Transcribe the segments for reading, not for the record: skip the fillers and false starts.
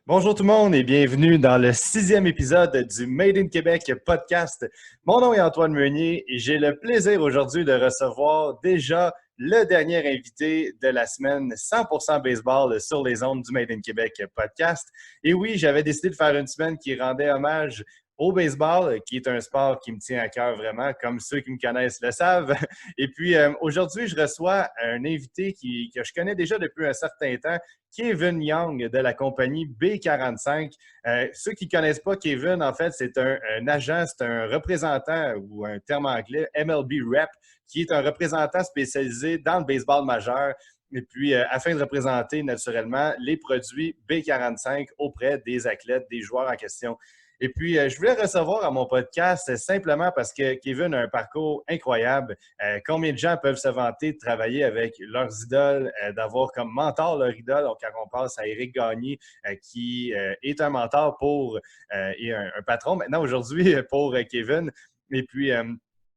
Bonjour tout le monde et bienvenue dans le sixième épisode du Made in Québec podcast. Mon nom est Antoine Meunier et j'ai le plaisir aujourd'hui de recevoir déjà le dernier invité de la semaine 100% baseball sur les ondes du Made in Québec podcast. Et oui, j'avais décidé de faire une semaine qui rendait hommage au baseball, qui est un sport qui me tient à cœur vraiment, comme ceux qui me connaissent le savent. Et puis aujourd'hui, je reçois un invité que je connais déjà depuis un certain temps, Kevin Young de la compagnie B45. Ceux qui ne connaissent pas Kevin, en fait, c'est un agent, c'est un représentant ou un terme anglais, MLB Rep, qui est un représentant spécialisé dans le baseball majeur. Et puis, afin de représenter naturellement les produits B45 auprès des athlètes, des joueurs en question. Et puis, je voulais recevoir à mon podcast simplement parce que Kevin a un parcours incroyable. Combien de gens peuvent se vanter de travailler avec leurs idoles, d'avoir comme mentor leur idole? Donc, quand on passe à Éric Gagné, qui est un mentor et un patron maintenant aujourd'hui pour Kevin. Et puis,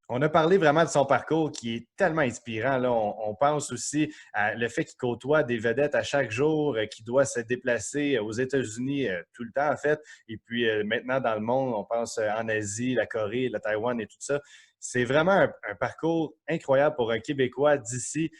on a parlé vraiment de son parcours qui est tellement inspirant. Là. On pense aussi à le fait qu'il côtoie des vedettes à chaque jour, qu'il doit se déplacer aux États-Unis tout le temps, en fait. Et puis maintenant, dans le monde, on pense en Asie, la Corée, la Taïwan et tout ça. C'est vraiment un parcours incroyable pour un Québécois d'ici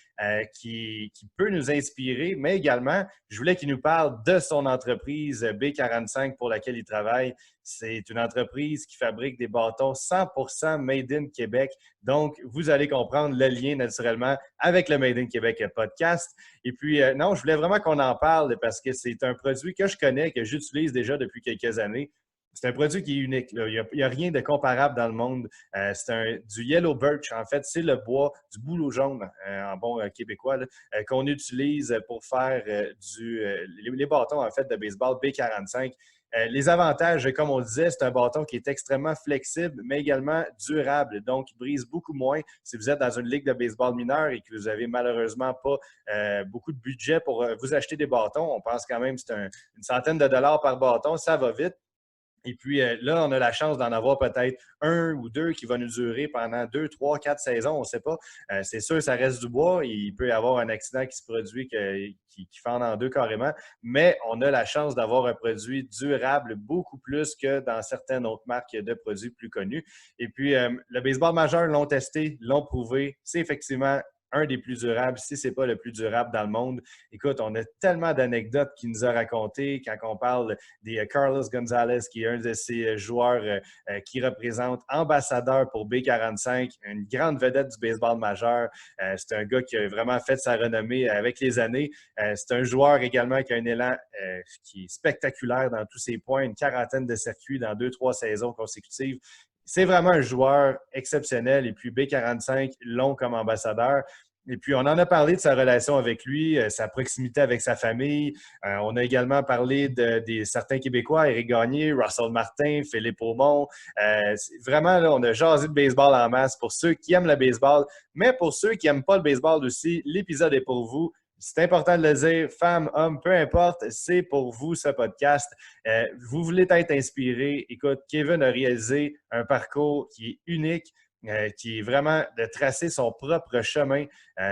qui peut nous inspirer, mais également, je voulais qu'il nous parle de son entreprise B45 pour laquelle il travaille. C'est une entreprise qui fabrique des bâtons 100% Made in Québec. Donc, vous allez comprendre le lien naturellement avec le Made in Québec podcast. Et puis, non, je voulais vraiment qu'on en parle parce que c'est un produit que je connais, que j'utilise déjà depuis quelques années. C'est un produit qui est unique. Là. Il n'y a rien de comparable dans le monde. C'est du yellow birch. En fait, c'est le bois du bouleau jaune, en bon québécois, qu'on utilise pour faire les bâtons en fait, de baseball B45. Les avantages, comme on disait, c'est un bâton qui est extrêmement flexible, mais également durable. Donc, il brise beaucoup moins si vous êtes dans une ligue de baseball mineur et que vous n'avez malheureusement pas beaucoup de budget pour vous acheter des bâtons. On pense quand même que c'est une centaine de dollars par bâton. Ça va vite. Et puis là, on a la chance d'en avoir peut-être un ou deux qui vont nous durer pendant 2, 3, 4 saisons, on ne sait pas. C'est sûr, ça reste du bois. Il peut y avoir un accident qui se produit qui fend en deux carrément, mais on a la chance d'avoir un produit durable beaucoup plus que dans certaines autres marques de produits plus connus. Et puis, le baseball majeur l'ont testé, l'ont prouvé. C'est effectivement un des plus durables, si ce n'est pas le plus durable dans le monde. Écoute, on a tellement d'anecdotes qu'il nous a racontées quand on parle des Carlos Gonzalez, qui est un de ces joueurs qui représente ambassadeur pour B45, une grande vedette du baseball majeur. C'est un gars qui a vraiment fait sa renommée avec les années. C'est un joueur également qui a un élan qui est spectaculaire dans tous ses points, une quarantaine de circuits dans 2, 3 saisons consécutives. C'est vraiment un joueur exceptionnel. Et puis B45, long comme ambassadeur. Et puis, on en a parlé de sa relation avec lui, sa proximité avec sa famille. On a également parlé de certains Québécois, Éric Gagné, Russell Martin, Philippe Aumont. Vraiment, là, on a jasé de baseball en masse pour ceux qui aiment le baseball, mais pour ceux qui n'aiment pas le baseball aussi, l'épisode est pour vous. C'est important de le dire, femmes, hommes, peu importe, c'est pour vous ce podcast. Vous voulez être inspiré. Écoute, Kevin a réalisé un parcours qui est unique. Qui est vraiment de tracer son propre chemin.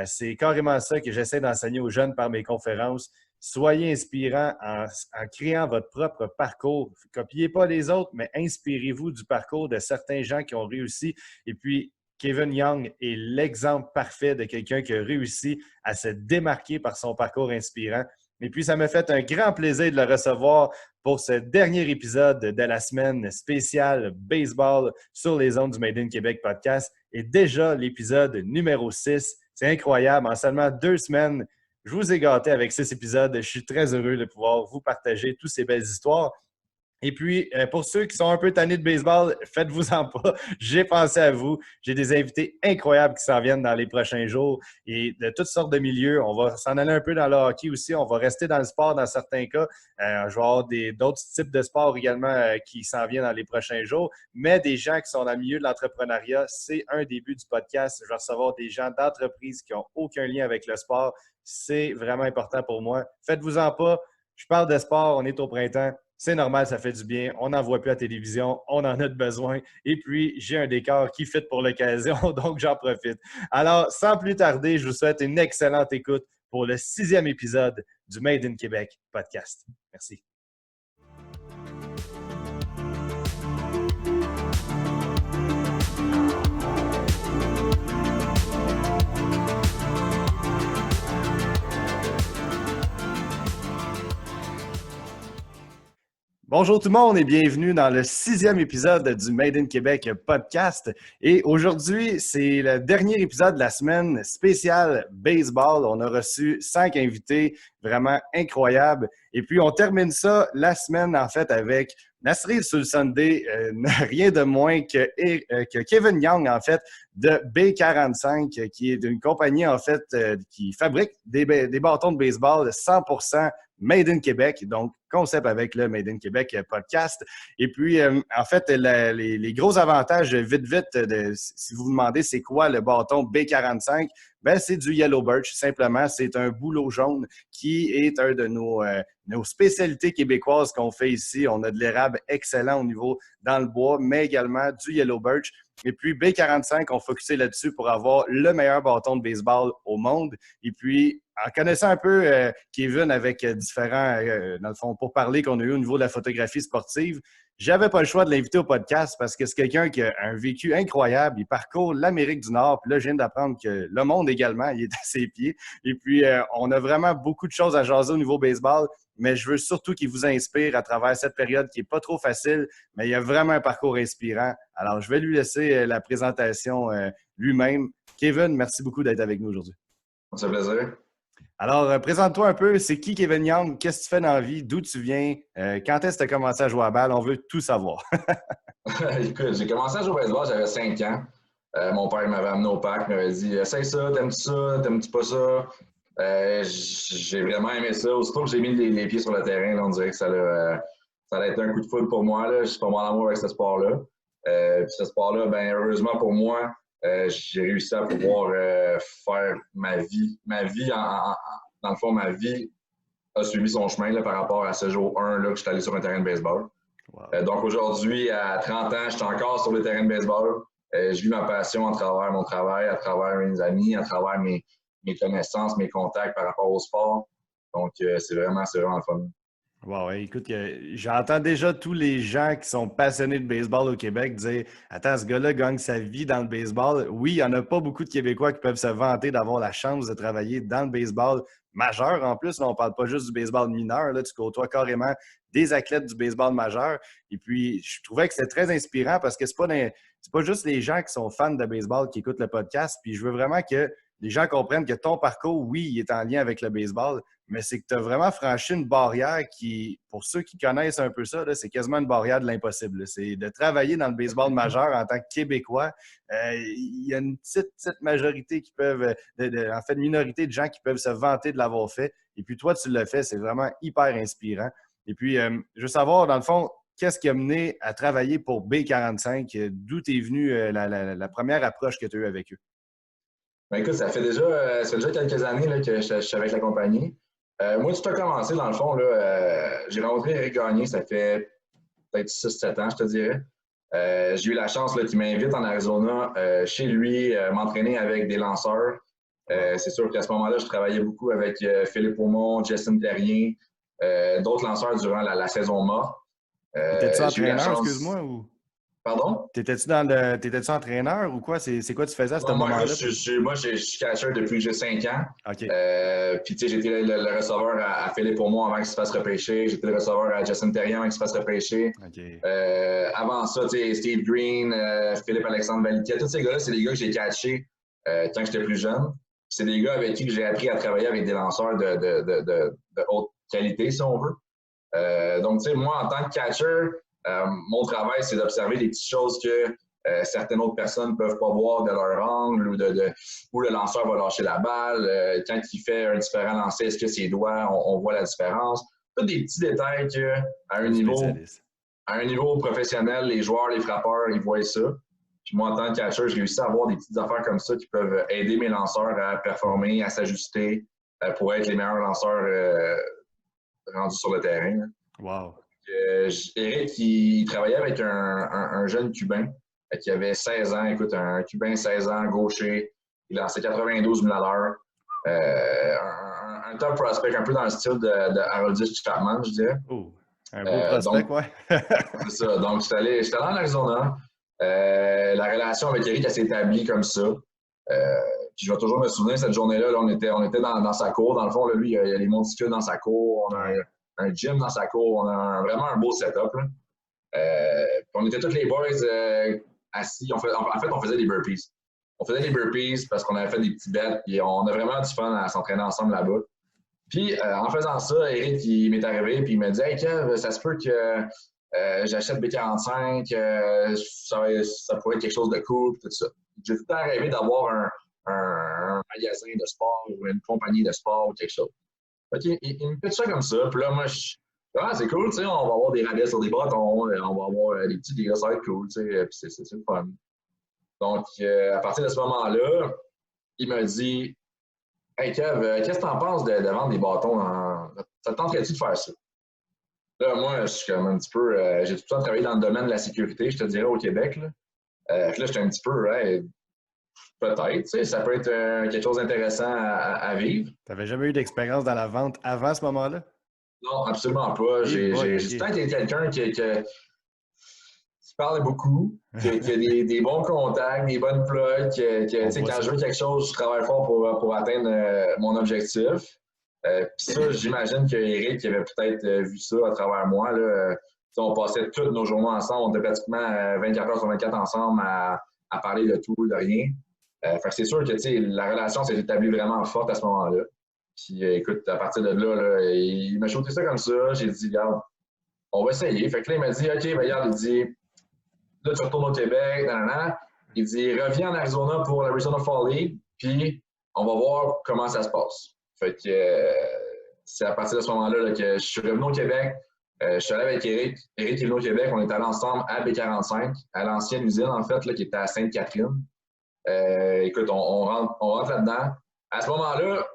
C'est carrément ça que j'essaie d'enseigner aux jeunes par mes conférences. Soyez inspirants en créant votre propre parcours. Copiez pas les autres, mais inspirez-vous du parcours de certains gens qui ont réussi. Et puis, Kevin Young est l'exemple parfait de quelqu'un qui a réussi à se démarquer par son parcours inspirant. Et puis, ça m'a fait un grand plaisir de le recevoir pour ce dernier épisode de la semaine spéciale baseball sur les ondes du Made in Québec podcast. Et déjà l'épisode numéro 6. C'est incroyable. En seulement 2 semaines, je vous ai gâté avec 6 épisodes. Je suis très heureux de pouvoir vous partager toutes ces belles histoires. Et puis, pour ceux qui sont un peu tannés de baseball, faites-vous-en pas. J'ai pensé à vous. J'ai des invités incroyables qui s'en viennent dans les prochains jours et de toutes sortes de milieux. On va s'en aller un peu dans le hockey aussi. On va rester dans le sport dans certains cas. Je vais avoir d'autres types de sports également qui s'en viennent dans les prochains jours. Mais des gens qui sont dans le milieu de l'entrepreneuriat, c'est un début du podcast. Je vais recevoir des gens d'entreprises qui n'ont aucun lien avec le sport. C'est vraiment important pour moi. Faites-vous-en pas. Je parle de sport. On est au printemps. C'est normal, ça fait du bien. On n'en voit plus à la télévision. On en a de besoin. Et puis, j'ai un décor qui fit pour l'occasion, donc j'en profite. Alors, sans plus tarder, je vous souhaite une excellente écoute pour le sixième épisode du Made in Québec podcast. Merci. Bonjour tout le monde et bienvenue dans le 6e épisode du Made in Québec podcast. Et aujourd'hui, c'est le dernier épisode de la semaine spéciale baseball. On a reçu 5 invités vraiment incroyables. Et puis, on termine ça la semaine, en fait, avec Nasrid Sul-Sunday, rien de moins que Kevin Young, en fait, de B45, qui est une compagnie, en fait, qui fabrique des bâtons de baseball 100% Made in Québec, donc concept avec le Made in Québec podcast. Et puis, en fait, les gros avantages, vite, si vous vous demandez c'est quoi le bâton B45, ben c'est du Yellow Birch, simplement. C'est un bouleau jaune qui est un de nos spécialités québécoises qu'on fait ici. On a de l'érable excellent au niveau dans le bois, mais également du Yellow Birch. Et puis B45, on focusait là-dessus pour avoir le meilleur bâton de baseball au monde. Et puis, en connaissant un peu Kevin avec différents, dans le fond, pour parler qu'on a eu au niveau de la photographie sportive, j'avais pas le choix de l'inviter au podcast parce que c'est quelqu'un qui a un vécu incroyable. Il parcourt l'Amérique du Nord. Puis là, je viens d'apprendre que le monde également, il est à ses pieds. Et puis, on a vraiment beaucoup de choses à jaser au niveau baseball, mais je veux surtout qu'il vous inspire à travers cette période qui n'est pas trop facile, mais il y a vraiment un parcours inspirant. Alors, je vais lui laisser la présentation lui-même. Kevin, merci beaucoup d'être avec nous aujourd'hui. Ça fait plaisir. Alors, présente-toi un peu. C'est qui Kevin Young? Qu'est-ce que tu fais dans la vie? D'où tu viens? Quand est-ce que tu as commencé à jouer à la balle? On veut tout savoir. Écoute, j'ai commencé à jouer au baseball, j'avais 5 ans. Mon père m'avait amené au parc, m'avait dit « Essaye ça, t'aimes-tu ça? T'aimes-tu pas ça? » J'ai vraiment aimé ça. Aussitôt que j'ai mis les pieds sur le terrain, là, on dirait que ça a été un coup de foudre pour moi. Là. Je suis pas mal amour avec ce sport-là. Puis ce sport-là, ben, heureusement pour moi, j'ai réussi à pouvoir faire ma vie. Dans le fond, ma vie a suivi son chemin là, par rapport à ce jour 1 là, que je suis allé sur un terrain de baseball. Wow. Donc aujourd'hui, à 30 ans, je suis encore sur le terrain de baseball. Je vis ma passion à travers mon travail, à travers mes amis, à travers mes connaissances, mes contacts par rapport au sport. Donc c'est vraiment le fun. Wow, écoute, j'entends déjà tous les gens qui sont passionnés de baseball au Québec dire « Attends, ce gars-là gagne sa vie dans le baseball. » Oui, il n'y en a pas beaucoup de Québécois qui peuvent se vanter d'avoir la chance de travailler dans le baseball majeur. En plus, là, on ne parle pas juste du baseball mineur. Là, tu côtoies carrément des athlètes du baseball majeur. Et puis, je trouvais que c'était très inspirant parce que c'est pas juste les gens qui sont fans de baseball qui écoutent le podcast. Puis, je veux vraiment que les gens comprennent que ton parcours, oui, il est en lien avec le baseball, mais c'est que tu as vraiment franchi une barrière qui, pour ceux qui connaissent un peu ça, c'est quasiment une barrière de l'impossible. C'est de travailler dans le baseball majeur en tant que Québécois. Il y a une petite majorité qui peuvent, en fait, une minorité de gens qui peuvent se vanter de l'avoir fait. Et puis toi, tu l'as fait. C'est vraiment hyper inspirant. Et puis, je veux savoir, dans le fond, qu'est-ce qui a mené à travailler pour B45? D'où est venue la première approche que tu as eue avec eux? Ben écoute, ça fait déjà quelques années là, que je suis avec la compagnie. Moi, tout a commencé, dans le fond, là, j'ai rencontré Eric Gagné, ça fait peut-être 6-7 ans, je te dirais. J'ai eu la chance qu'il m'invite en Arizona chez lui, m'entraîner avec des lanceurs. C'est sûr qu'à ce moment-là, je travaillais beaucoup avec Philippe Aumont, Justin Terrien, d'autres lanceurs durant la saison morte. T'étais-tu entraîneur, excuse-moi? Ou... Pardon? T'étais-tu entraîneur ou quoi? C'est quoi tu faisais à ce moment-là? Moi, je suis catcher depuis que j'ai 5 ans. Okay. Puis, tu sais, j'étais le receveur à Philippe Aumont avant qu'il se fasse repêcher. J'étais le receveur à Justin Terrien avant qu'il se fasse repêcher. Okay. Avant ça, tu sais, Steve Green, Philippe Alexandre Valiquet, tous ces gars-là, c'est des gars que j'ai catchés quand j'étais plus jeune. C'est des gars avec qui j'ai appris à travailler avec des lanceurs de haute qualité, si on veut. Donc, tu sais, moi, en tant que catcher, mon travail, c'est d'observer des petites choses que certaines autres personnes ne peuvent pas voir de leur angle où le lanceur va lâcher la balle. Quand il fait un différent lancer, est-ce que ses doigts, on voit la différence? Tous des petits détails qu'à un niveau professionnel, les joueurs, les frappeurs, ils voient ça. Puis moi, en tant que catcher, j'ai réussi à avoir des petites affaires comme ça qui peuvent aider mes lanceurs à performer, à s'ajuster pour être les meilleurs lanceurs rendus sur le terrain. Là. Wow! Eric, il travaillait avec un jeune Cubain qui avait 16 ans. Écoute, un Cubain 16 ans, gaucher. Il lançait 92 000 à l'heure. Un top prospect, un peu dans le style de Aroldis Chapman, je dirais. Oh, un beau prospect, donc, ouais. C'est ça. Donc, j'étais allé en Arizona. La relation avec Eric, elle s'est établie comme ça. Puis je vais toujours me souvenir, cette journée-là, on était dans sa cour. Dans le fond, là, lui, il y a les monticules dans sa cour. un gym dans sa cour. On a vraiment un beau setup. Là. On était tous les boys assis. En fait, on faisait des burpees. On faisait des burpees parce qu'on avait fait des petits bets. Puis on a vraiment du fun à s'entraîner ensemble là-bas. Puis en faisant ça, Eric, il m'est arrivé. Puis il m'a dit « Hey Kev, ça se peut que j'achète B45. Ça pourrait être quelque chose de cool. » Tout ça. J'ai tout le temps rêvé d'avoir un magasin de sport ou une compagnie de sport ou quelque chose. OK, il me fait ça comme ça. Puis là, moi, c'est cool, tu sais, on va avoir des rabais sur des bâtons, on va avoir des petits deals, ça va être cool, tu sais, puis c'est le fun. Donc, à partir de ce moment-là, il m'a dit Hey Kev, qu'est-ce que t'en penses de vendre des bâtons? Ça te tenterait-tu de faire ça? Là, moi, je suis comme un petit peu. J'ai tout le temps travaillé dans le domaine de la sécurité, je te dirais, au Québec. Là, là j'étais un petit peu. Peut-être, tu sais, ça peut être quelque chose d'intéressant à vivre. Tu n'avais jamais eu d'expérience dans la vente avant ce moment-là? Non, absolument pas. J'ai tout le temps été quelqu'un qui parle beaucoup, qui a des bons contacts, des bonnes plugs, tu sais, quand je veux quelque chose, je travaille fort pour atteindre mon objectif. Puis ça, j'imagine qu'Éric avait peut-être vu ça à travers moi. Là. On passait toutes nos journées ensemble, on était pratiquement 24 heures sur 24 ensemble à parler de tout, de rien. Fait que c'est sûr que la relation s'est établie vraiment forte à ce moment-là. Puis écoute, à partir de là, il m'a shooté ça comme ça. J'ai dit, regarde, on va essayer. Fait que là, il m'a dit, OK, ben, regarde, il dit, là, tu retournes au Québec, nanana. Il dit, reviens en Arizona pour l'Arizona Fall League, puis on va voir comment ça se passe. Fait que c'est à partir de ce moment-là là, que je suis revenu au Québec. Je suis allé avec Eric. Eric est venu au Québec. On est allé ensemble à B45, à l'ancienne usine, en fait, là, qui était à Sainte-Catherine. Écoute, on rentre là-dedans. À ce moment-là,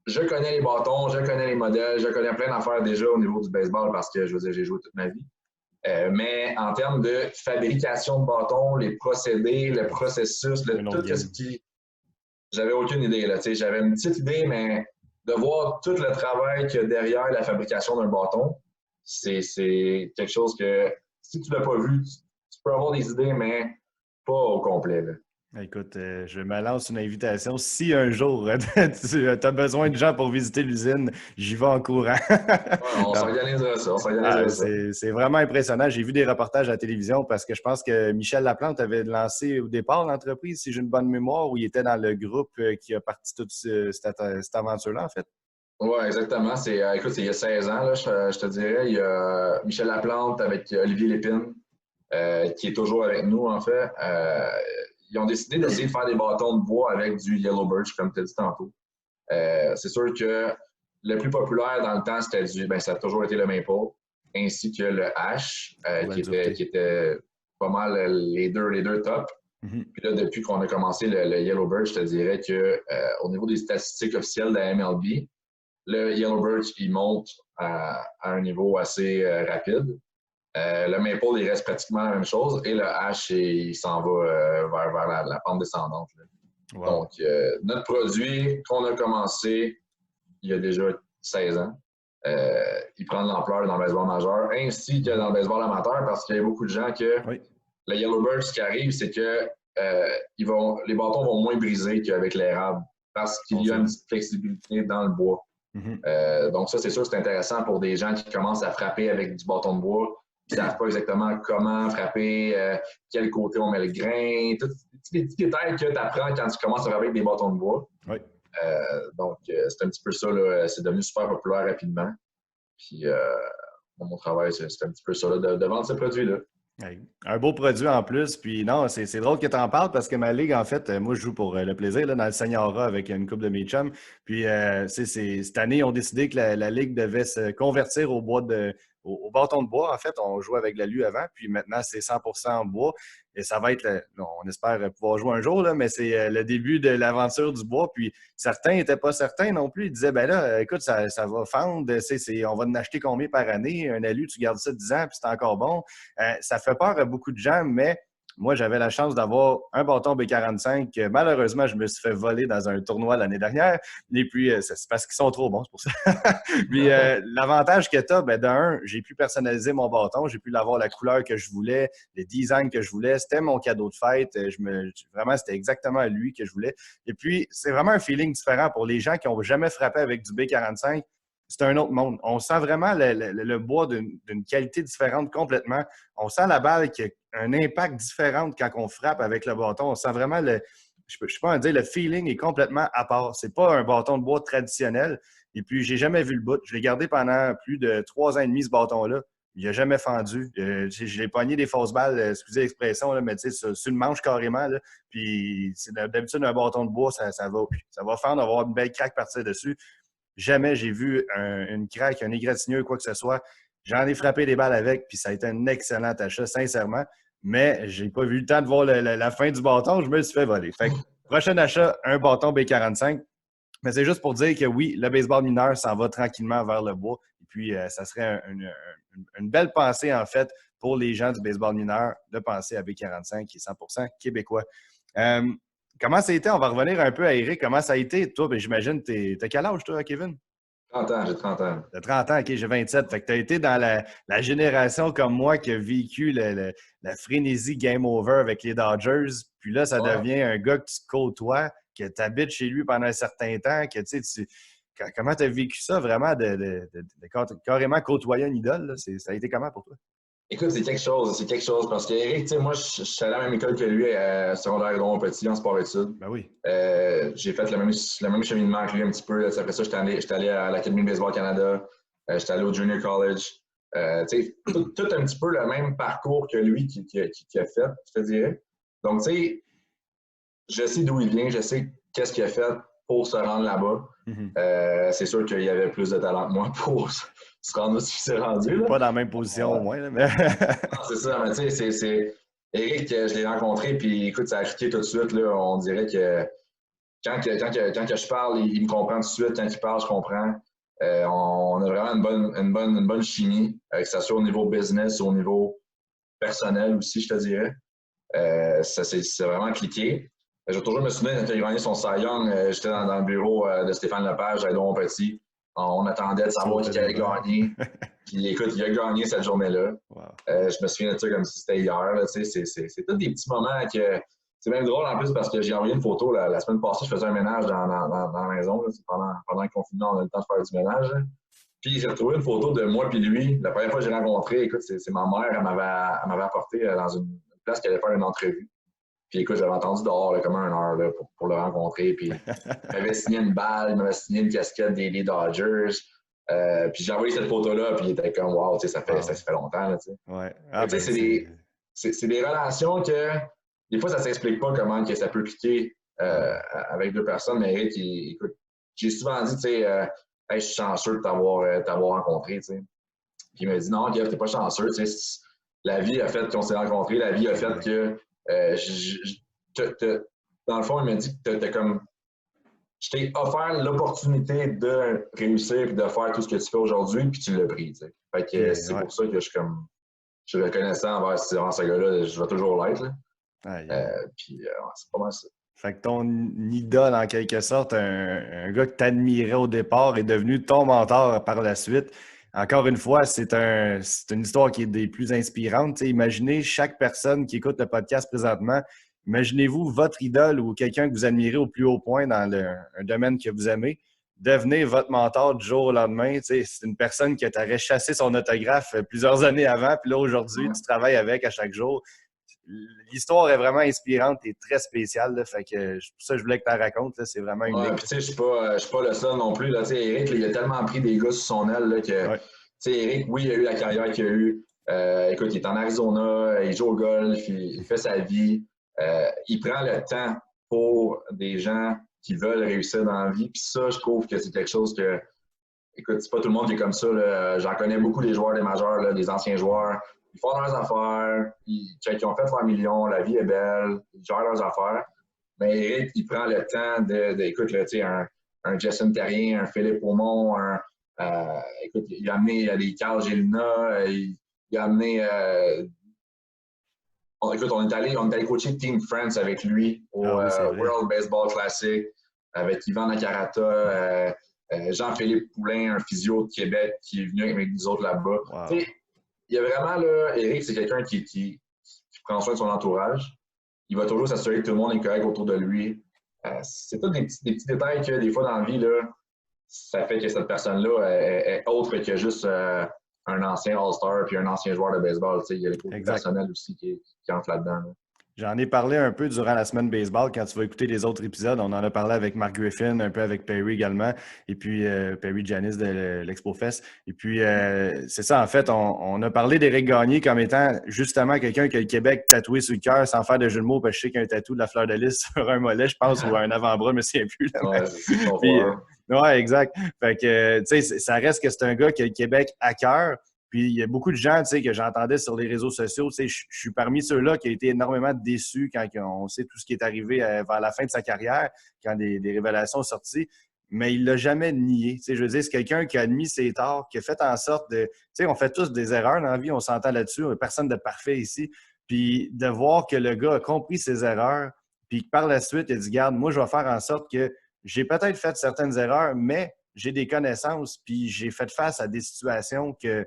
je connais les bâtons, je connais les modèles, je connais plein d'affaires déjà au niveau du baseball parce que, je veux dire, j'ai joué toute ma vie. Mais en termes de fabrication de bâtons, les procédés, le processus, tout ce qui... J'avais aucune idée. Là, j'avais une petite idée, mais de voir tout le travail qu'il y a derrière la fabrication d'un bâton, c'est quelque chose que, si tu ne l'as pas vu, tu peux avoir des idées, mais pas au complet. Là. Écoute, je me lance une invitation. Si un jour tu as besoin de gens pour visiter l'usine, j'y vais en courant. On s'organisera ça. C'est vraiment impressionnant. J'ai vu des reportages à la télévision parce que je pense que Michel Laplante avait lancé au départ l'entreprise, si j'ai une bonne mémoire, où il était dans le groupe qui a parti toute cette aventure-là, en fait. Oui, exactement. Écoute, c'est il y a 16 ans, là, je te dirais. Il y a Michel Laplante avec Olivier Lépine, qui est toujours avec nous, en fait. Ils ont décidé d'essayer de faire des bâtons de bois avec du Yellow Birch, comme tu as dit tantôt. C'est sûr que le plus populaire dans le temps, ça a toujours été le Maple, ainsi que le Ash, qui était pas mal les deux tops. Mm-hmm. Puis là, depuis qu'on a commencé le Yellow Birch, je te dirais qu'au niveau des statistiques officielles de la MLB, le Yellow Birch, il monte à un niveau assez rapide. Le Maple, il reste pratiquement la même chose. Et le Ash, il s'en va vers la pente descendante. Wow. Donc, notre produit qu'on a commencé il y a déjà 16 ans, il prend de l'ampleur dans le baseball majeur, ainsi que dans le baseball amateur, parce qu'il y a beaucoup de gens que le Yellow Birch, ce qui arrive, c'est que les bâtons vont moins briser qu'avec l'érable, parce qu'il y a une petite flexibilité dans le bois. Mm-hmm. Donc ça, c'est sûr, c'est intéressant pour des gens qui commencent à frapper avec du bâton de bois, qui ne savent pas exactement comment frapper, quel côté on met le grain, tous les petits détails que tu apprends quand tu commences à frapper avec des bâtons de bois. Oui. Donc, c'est un petit peu ça, là, c'est devenu super populaire rapidement. Puis, mon travail, c'est un petit peu ça, là, de vendre ce produit-là. Un beau produit en plus. Puis non, c'est drôle que tu en parles parce que ma ligue, en fait, moi, je joue pour le plaisir là, dans le Seniora avec une couple de mes chums. Puis cette année, ils ont décidé que la ligue devait se convertir au bâton de bois. En fait, on jouait avec l'alu avant, puis maintenant, c'est 100% en bois. Et ça va être, on espère pouvoir jouer un jour, là, mais c'est le début de l'aventure du bois. Puis certains n'étaient pas certains non plus. Ils disaient, ben là, écoute, ça va fendre. On va en acheter combien par année? Un alu, tu gardes ça 10 ans, puis c'est encore bon. Ça fait peur à beaucoup de gens, mais moi, j'avais la chance d'avoir un bâton B45 que malheureusement, je me suis fait voler dans un tournoi l'année dernière. Et puis, c'est parce qu'ils sont trop bons, c'est pour ça. Puis, l'avantage que tu as, ben, d'un, j'ai pu personnaliser mon bâton, j'ai pu l'avoir la couleur que je voulais, le design que je voulais. C'était mon cadeau de fête. Vraiment, c'était exactement lui que je voulais. Et puis, c'est vraiment un feeling différent pour les gens qui n'ont jamais frappé avec du B45. c'est un autre monde. On sent vraiment le bois d'une qualité différente complètement. On sent la balle qui a un impact différent quand on frappe avec le bâton. On sent vraiment je ne peux pas en dire, le feeling est complètement à part. C'est pas un bâton de bois traditionnel. Et puis, j'ai jamais vu le bout. Je l'ai gardé pendant plus de 3 ans et demi, ce bâton-là. Il n'a jamais fendu. Je l'ai pogné des fausses balles, excusez l'expression, là, mais tu sais, sur le manche carrément. Là. Puis, d'habitude, un bâton de bois, ça va fendre, avoir une belle craque partir dessus. Jamais j'ai vu une craque, un égratignure, quoi que ce soit. J'en ai frappé des balles avec, puis ça a été un excellent achat, sincèrement. Mais j'ai pas vu le temps de voir la fin du bâton, je me suis fait voler. Fait que, prochain achat, un bâton B45. Mais c'est juste pour dire que oui, le baseball mineur s'en va tranquillement vers le bois. Et puis, ça serait une belle pensée, en fait, pour les gens du baseball mineur de penser à B45 qui est 100% québécois. Comment ça a été? On va revenir un peu à Eric. Comment ça a été? Toi, ben, j'imagine, t'as quel âge, toi, Kevin? 30 ans, j'ai 30 ans. T'as 30 ans, OK, j'ai 27. Fait que t'as été dans la génération comme moi qui a vécu la frénésie game over avec les Dodgers. Puis là, ça devient un gars que tu côtoies, que tu habites chez lui pendant un certain temps, que tu sais, comment tu as vécu ça vraiment de carrément côtoyer une idole? Là? Ça a été comment pour toi? Écoute, c'est quelque chose parce que Eric, tu sais, moi, je suis allé à la même école que lui, secondaire gros petit, en sport-études. Ben oui. J'ai fait le même cheminement que lui un petit peu. Après ça, j'étais allé à l'Académie de Baseball Canada. J'étais allé au Junior College. Tu sais, tout un petit peu le même parcours que lui qui a fait, je te dirais. Donc, tu sais, je sais d'où il vient, je sais qu'est-ce qu'il a fait pour se rendre là-bas. Mm-hmm. C'est sûr qu'il y avait plus de talent que moi pour se rendre où il s'est rendu. Là. Pas dans la même position au moins. Là, mais... non, c'est ça, mais tu sais, c'est Eric, je l'ai rencontré, puis écoute, ça a cliqué tout de suite. Là, on dirait que quand je parle, il me comprend tout de suite. Quand il parle, je comprends. On a vraiment une bonne chimie, que ce soit au niveau business, au niveau personnel aussi, je te dirais. Ça c'est vraiment cliqué. Je vais toujours me souvenir quand il a gagné son Cy Young, j'étais dans le bureau de Stéphane Lepage à Edouard Petit. On attendait de savoir qui allait gagner. Puis écoute, il a gagné cette journée-là. Wow. Je me souviens de ça comme si c'était hier. Là, c'est tous des petits moments que. C'est même drôle en plus parce que j'ai envoyé une photo la semaine passée, je faisais un ménage dans la maison. Là, pendant le confinement, on a eu le temps de faire du ménage. Là. Puis j'ai retrouvé une photo de moi et lui. La première fois que j'ai rencontré, écoute, c'est ma mère, elle m'avait apporté dans une place qu'elle allait faire une entrevue. Puis écoute, j'avais entendu dehors là, comme 1 heure là, pour le rencontrer. Puis il m'avait signé une balle, il m'avait signé une casquette des Dodgers. Puis j'ai envoyé cette photo-là, puis il était comme wow, ça fait longtemps. Là, ouais. C'est des relations que des fois, ça ne s'explique pas comment que ça peut cliquer avec deux personnes. Mais Eric, écoute, j'ai souvent dit, tu sais, hey, je suis chanceux de t'avoir rencontré. T'sais. Puis il m'a dit non, Kev, t'es pas chanceux. La vie a fait qu'on s'est rencontrés, la vie a fait que dans le fond, il m'a dit que je t'ai offert l'opportunité de réussir et de faire tout ce que tu fais aujourd'hui, puis tu l'as pris. T'sais. Fait que c'est pour ça que je suis reconnaissant envers ce gars-là. Je vais toujours l'être. Puis c'est pas mal ça. Fait que ton idole, en quelque sorte, un gars que tu admirais au départ est devenu ton mentor par la suite. Encore une fois, c'est une histoire qui est des plus inspirantes. T'sais, imaginez chaque personne qui écoute le podcast présentement. Imaginez-vous votre idole ou quelqu'un que vous admirez au plus haut point dans un domaine que vous aimez. Devenez votre mentor du jour au lendemain. C'est une personne qui t'aurait chassé son autographe plusieurs années avant. Puis là, aujourd'hui, tu travailles avec à chaque jour. L'histoire est vraiment inspirante et très spéciale. Là, fait que pour ça, je voulais que tu la racontes. C'est vraiment unique. Ouais, puis tu sais, je suis pas le seul non plus. Là. Eric, là, il a tellement pris des gars sur son aile là, que Eric, oui, il a eu la carrière qu'il a eue. Écoute, il est en Arizona, il joue au golf, il fait sa vie. Il prend le temps pour des gens qui veulent réussir dans la vie. Puis ça, je trouve que c'est quelque chose que, écoute, c'est pas tout le monde qui est comme ça. J'en connais beaucoup des joueurs des majeurs, là, des anciens joueurs. Ils font leurs affaires, qui ont fait leur million, la vie est belle, ils gèrent leurs affaires. Mais Eric, il prend le temps écoute, un Jason Terrien, un Philippe Aumont, écoute, il a amené des Carl Gélina, il a amené. Écoute, on est allé coacher Team France avec lui au World Baseball Classic, avec Yvan Nakarata, Jean-Philippe Poulain, un physio de Québec qui est venu avec nous autres là-bas. Wow. Il y a vraiment, là, Eric, c'est quelqu'un qui prend soin de son entourage. Il va toujours s'assurer que tout le monde est correct autour de lui. C'est tous des petits détails que, des fois, dans la vie, là, ça fait que cette personne-là est autre que juste un ancien All-Star puis un ancien joueur de baseball. Il y a les côtés personnels aussi qui entrent là-dedans. Là. J'en ai parlé un peu durant la semaine baseball. Quand tu vas écouter les autres épisodes, on en a parlé avec Mark Griffin, un peu avec Perry également, et puis Perry Janis de l'Expo Fest. Et puis, c'est ça, en fait, on a parlé d'Éric Gagné comme étant justement quelqu'un qui a le Québec tatoué sur le cœur, sans faire de jeu de mots, parce que je sais qu'il y a un tatou de la fleur de lys sur un mollet, je pense, ou un avant-bras, mais c'est plus. Là, ouais, c'est son puis, ouais, exact. Fait que, tu sais, ça reste que c'est un gars qui a le Québec à cœur. Puis il y a beaucoup de gens, tu sais, que j'entendais sur les réseaux sociaux. Tu sais, je suis parmi ceux-là qui a été énormément déçus quand on sait tout ce qui est arrivé vers la fin de sa carrière, quand des révélations sont sorties. Mais il l'a jamais nié. Tu sais, je veux dire, c'est quelqu'un qui a admis ses torts, qui a fait en sorte de... Tu sais, on fait tous des erreurs dans la vie, on s'entend là-dessus. Personne de parfait ici. Puis de voir que le gars a compris ses erreurs, puis que par la suite, il a dit, garde, moi, je vais faire en sorte que j'ai peut-être fait certaines erreurs, mais j'ai des connaissances, puis j'ai fait face à des situations que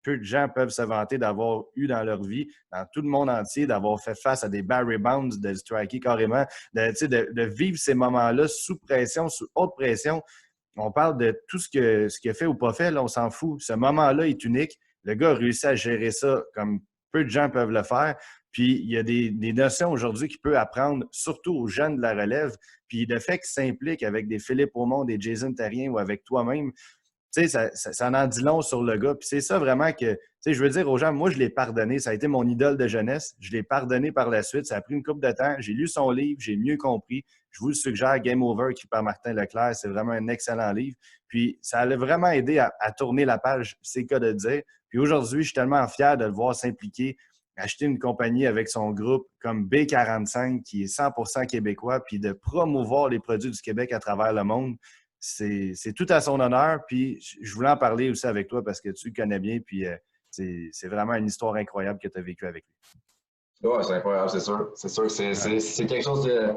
peu de gens peuvent se vanter d'avoir eu dans leur vie, dans tout le monde entier, d'avoir fait face à des Barry Bonds, de striker carrément, de vivre ces moments-là sous pression, sous haute pression. On parle de tout ce qu'il a fait ou pas fait, là, on s'en fout. Ce moment-là est unique. Le gars a réussi à gérer ça comme peu de gens peuvent le faire. Puis, il y a des notions aujourd'hui qu'il peut apprendre, surtout aux jeunes de la relève. Puis, le fait qu'il s'implique avec des Philippe Aumont, des Jason Terrien ou avec toi-même, tu sais, ça en dit long sur le gars. Puis c'est ça vraiment que, tu sais, je veux dire aux gens, moi, je l'ai pardonné. Ça a été mon idole de jeunesse. Je l'ai pardonné par la suite. Ça a pris une couple de temps. J'ai lu son livre, j'ai mieux compris. Je vous le suggère, Game Over, écrit par Martin Leclerc. C'est vraiment un excellent livre. Puis ça a vraiment aidé à tourner la page, c'est le cas de dire. Puis aujourd'hui, je suis tellement fier de le voir s'impliquer, acheter une compagnie avec son groupe comme B45, qui est 100% québécois, puis de promouvoir les produits du Québec à travers le monde. C'est tout à son honneur. Puis je voulais en parler aussi avec toi parce que tu le connais bien. Puis c'est vraiment une histoire incroyable que tu as vécue avec lui. Ouais, c'est incroyable, c'est sûr. C'est sûr que c'est quelque chose de.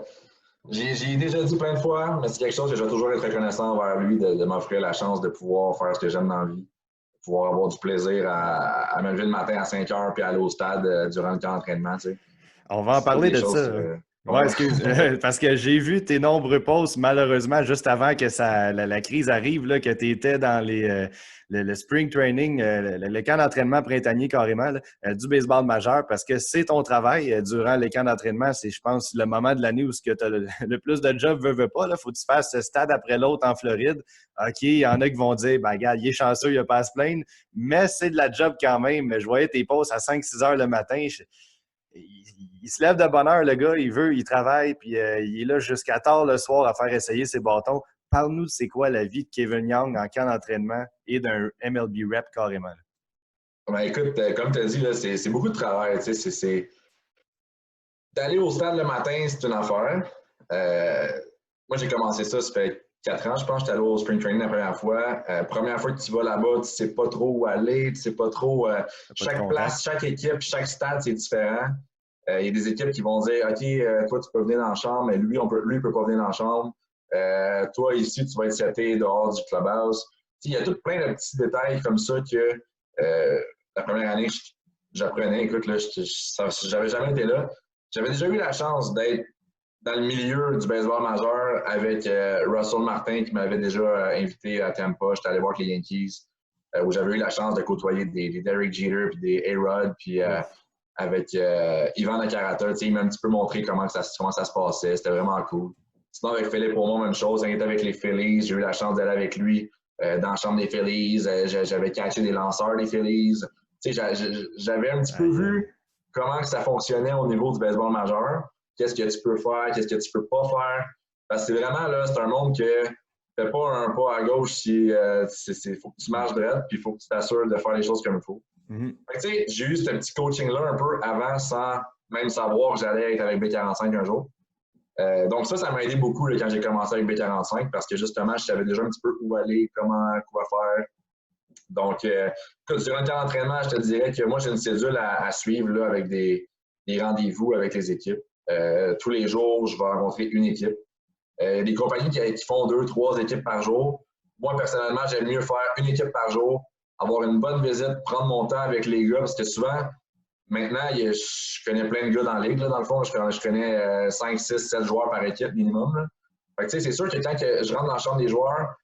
J'ai déjà dit plein de fois, mais c'est quelque chose que je vais toujours être reconnaissant envers lui de m'offrir la chance de pouvoir faire ce que j'aime dans la vie. De pouvoir avoir du plaisir à me lever le matin à 5 heures puis aller au stade durant le temps d'entraînement. Tu sais. On va en parler de ça. Oui, excuse. Parce que j'ai vu tes nombreux posts, malheureusement, juste avant que la crise arrive, là, que tu étais dans le spring training, le camp d'entraînement printanier carrément, là, du baseball majeur, parce que c'est ton travail durant les camps d'entraînement. C'est, je pense, le moment de l'année où tu as le plus de job, veux pas. Il faut que tu fasses ce stade après l'autre en Floride. OK, il y en a qui vont dire, ben, regarde, il est chanceux, il n'a pas à se plaindre, mais c'est de la job quand même. Je voyais tes posts à 5-6 heures le matin. Il se lève de bonne heure, le gars, il travaille, puis il est là jusqu'à tard le soir à faire essayer ses bâtons. Parle-nous de c'est quoi la vie de Kevin Young en camp d'entraînement et d'un MLB rep carrément. Ben, écoute, comme tu as dit, c'est beaucoup de travail. D'aller au stade le matin, c'est une affaire. Moi, j'ai commencé ça fait 4 ans, je pense. J'étais allé au spring training la première fois. Première fois que tu vas là-bas, tu ne sais pas trop où aller, tu ne sais pas trop. Chaque place, chaque équipe, chaque stade, c'est différent. Il y a des équipes qui vont dire OK, toi, tu peux venir dans la chambre, mais lui, il ne peut pas venir dans la chambre. Toi, ici, tu vas être seté dehors du clubhouse. Il y a tout plein de petits détails comme ça que la première année, j'apprenais. Écoute, là, j'avais jamais été là. J'avais déjà eu la chance d'être dans le milieu du baseball majeur avec Russell Martin qui m'avait déjà invité à Tampa. J'étais allé voir les Yankees, où j'avais eu la chance de côtoyer des Derek Jeter puis des A-Rod, puis avec Ivan Nakarata. Il m'a un petit peu montré comment ça se passait. C'était vraiment cool. Sinon, avec Philippe Aumont, même chose. Il était avec les Phillies. J'ai eu la chance d'aller avec lui dans la chambre des Phillies. J'avais catché des lanceurs des Phillies. J'avais un petit peu vu comment ça fonctionnait au niveau du baseball majeur. Qu'est-ce que tu peux faire, qu'est-ce que tu peux pas faire. Parce que c'est vraiment, là, c'est un monde que fais pas un pas à gauche si faut que tu marches droit, puis il faut que tu t'assures de faire les choses comme il faut. Mm-hmm. J'ai eu ce petit coaching-là un peu avant sans même savoir que j'allais être avec B45 un jour. Donc ça m'a aidé beaucoup là, quand j'ai commencé avec B45 parce que justement, je savais déjà un petit peu où aller, quoi faire. Donc, durant le temps d'entraînement, je te dirais que moi, j'ai une cédule à suivre là, avec des rendez-vous avec les équipes. Tous les jours, je vais rencontrer une équipe. Des compagnies qui font 2-3 équipes par jour. Moi, personnellement, j'aime mieux faire une équipe par jour, avoir une bonne visite, prendre mon temps avec les gars, parce que souvent, maintenant, je connais plein de gars dans la ligue, là, dans le fond. Je connais 5, 6, 7 joueurs par équipe minimum. Là. Fait que, c'est sûr que quand je rentre dans la chambre des joueurs,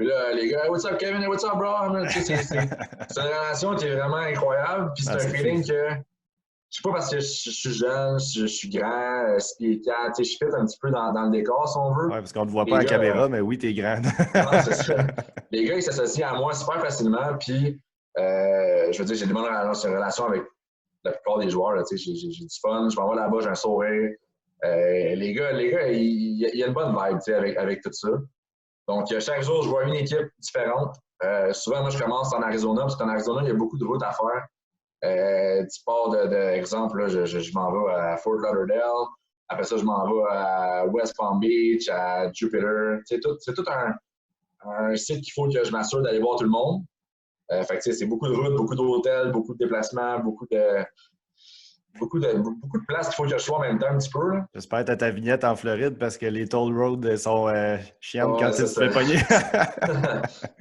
Puis là, les gars, what's up, Kevin? What's up, bro? Tu sais, c'est une relation qui est vraiment incroyable. Puis c'est un feeling que, je sais pas parce que je suis jeune, je suis grand, 6 pieds 4, tu sais, je fit un petit peu dans le décor, si on veut. Ouais, parce qu'on ne te voit pas à la caméra, mais oui, t'es grand. Non, c'est ça. Les gars, ils s'associent à moi super facilement. Puis, je veux dire, j'ai des bonnes relations avec la plupart des joueurs. Là, j'ai du fun, je m'en vais là-bas, j'ai un sourire. Les gars, il y a une bonne vibe avec tout ça. Donc, chaque jour, je vois une équipe différente. Souvent, moi, je commence en Arizona, parce qu'en Arizona, il y a beaucoup de routes à faire. Tu pars exemple, là, je m'en vais à Fort Lauderdale. Après ça, je m'en vais à West Palm Beach, à Jupiter. C'est tout un site qu'il faut que je m'assure d'aller voir tout le monde. Fait que, c'est beaucoup de routes, beaucoup d'hôtels, beaucoup de déplacements, beaucoup de places qu'il faut que je sois en même temps un petit peu. J'espère que tu as ta vignette en Floride parce que les toll roads sont chiantes quand tu te fais pogner.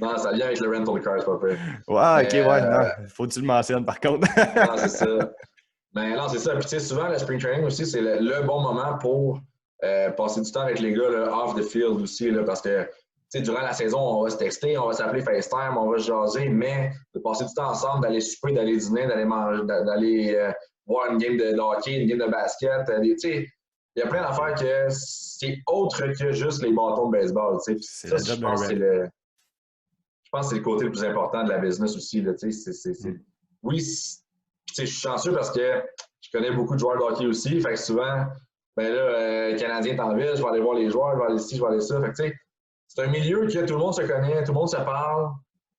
Non, ça vient avec le rental car, c'est pas peu. Ouais, ok, ouais, non. Faut que tu le mentionnes par contre. Non, c'est ça. Mais non, c'est ça. Puis tu sais, souvent, le spring training aussi, c'est le bon moment pour passer du temps avec les gars là, off the field aussi, là, parce que durant la saison, on va se texter, on va s'appeler FaceTime, on va se jaser, mais de passer du temps ensemble, d'aller souper, d'aller dîner, d'aller manger, d'aller voir une game de hockey, une game de basket. Il y a plein d'affaires que c'est autre que juste les bâtons de baseball. Ça, je pense que c'est le côté le plus important de la business aussi. Là, oui, je suis chanceux parce que je connais beaucoup de joueurs de hockey aussi. Fait que souvent, ben là, Canadien est en ville, je vais aller voir les joueurs, je vais aller ici, je vais aller ça. Fait que c'est un milieu que tout le monde se connaît, tout le monde se parle.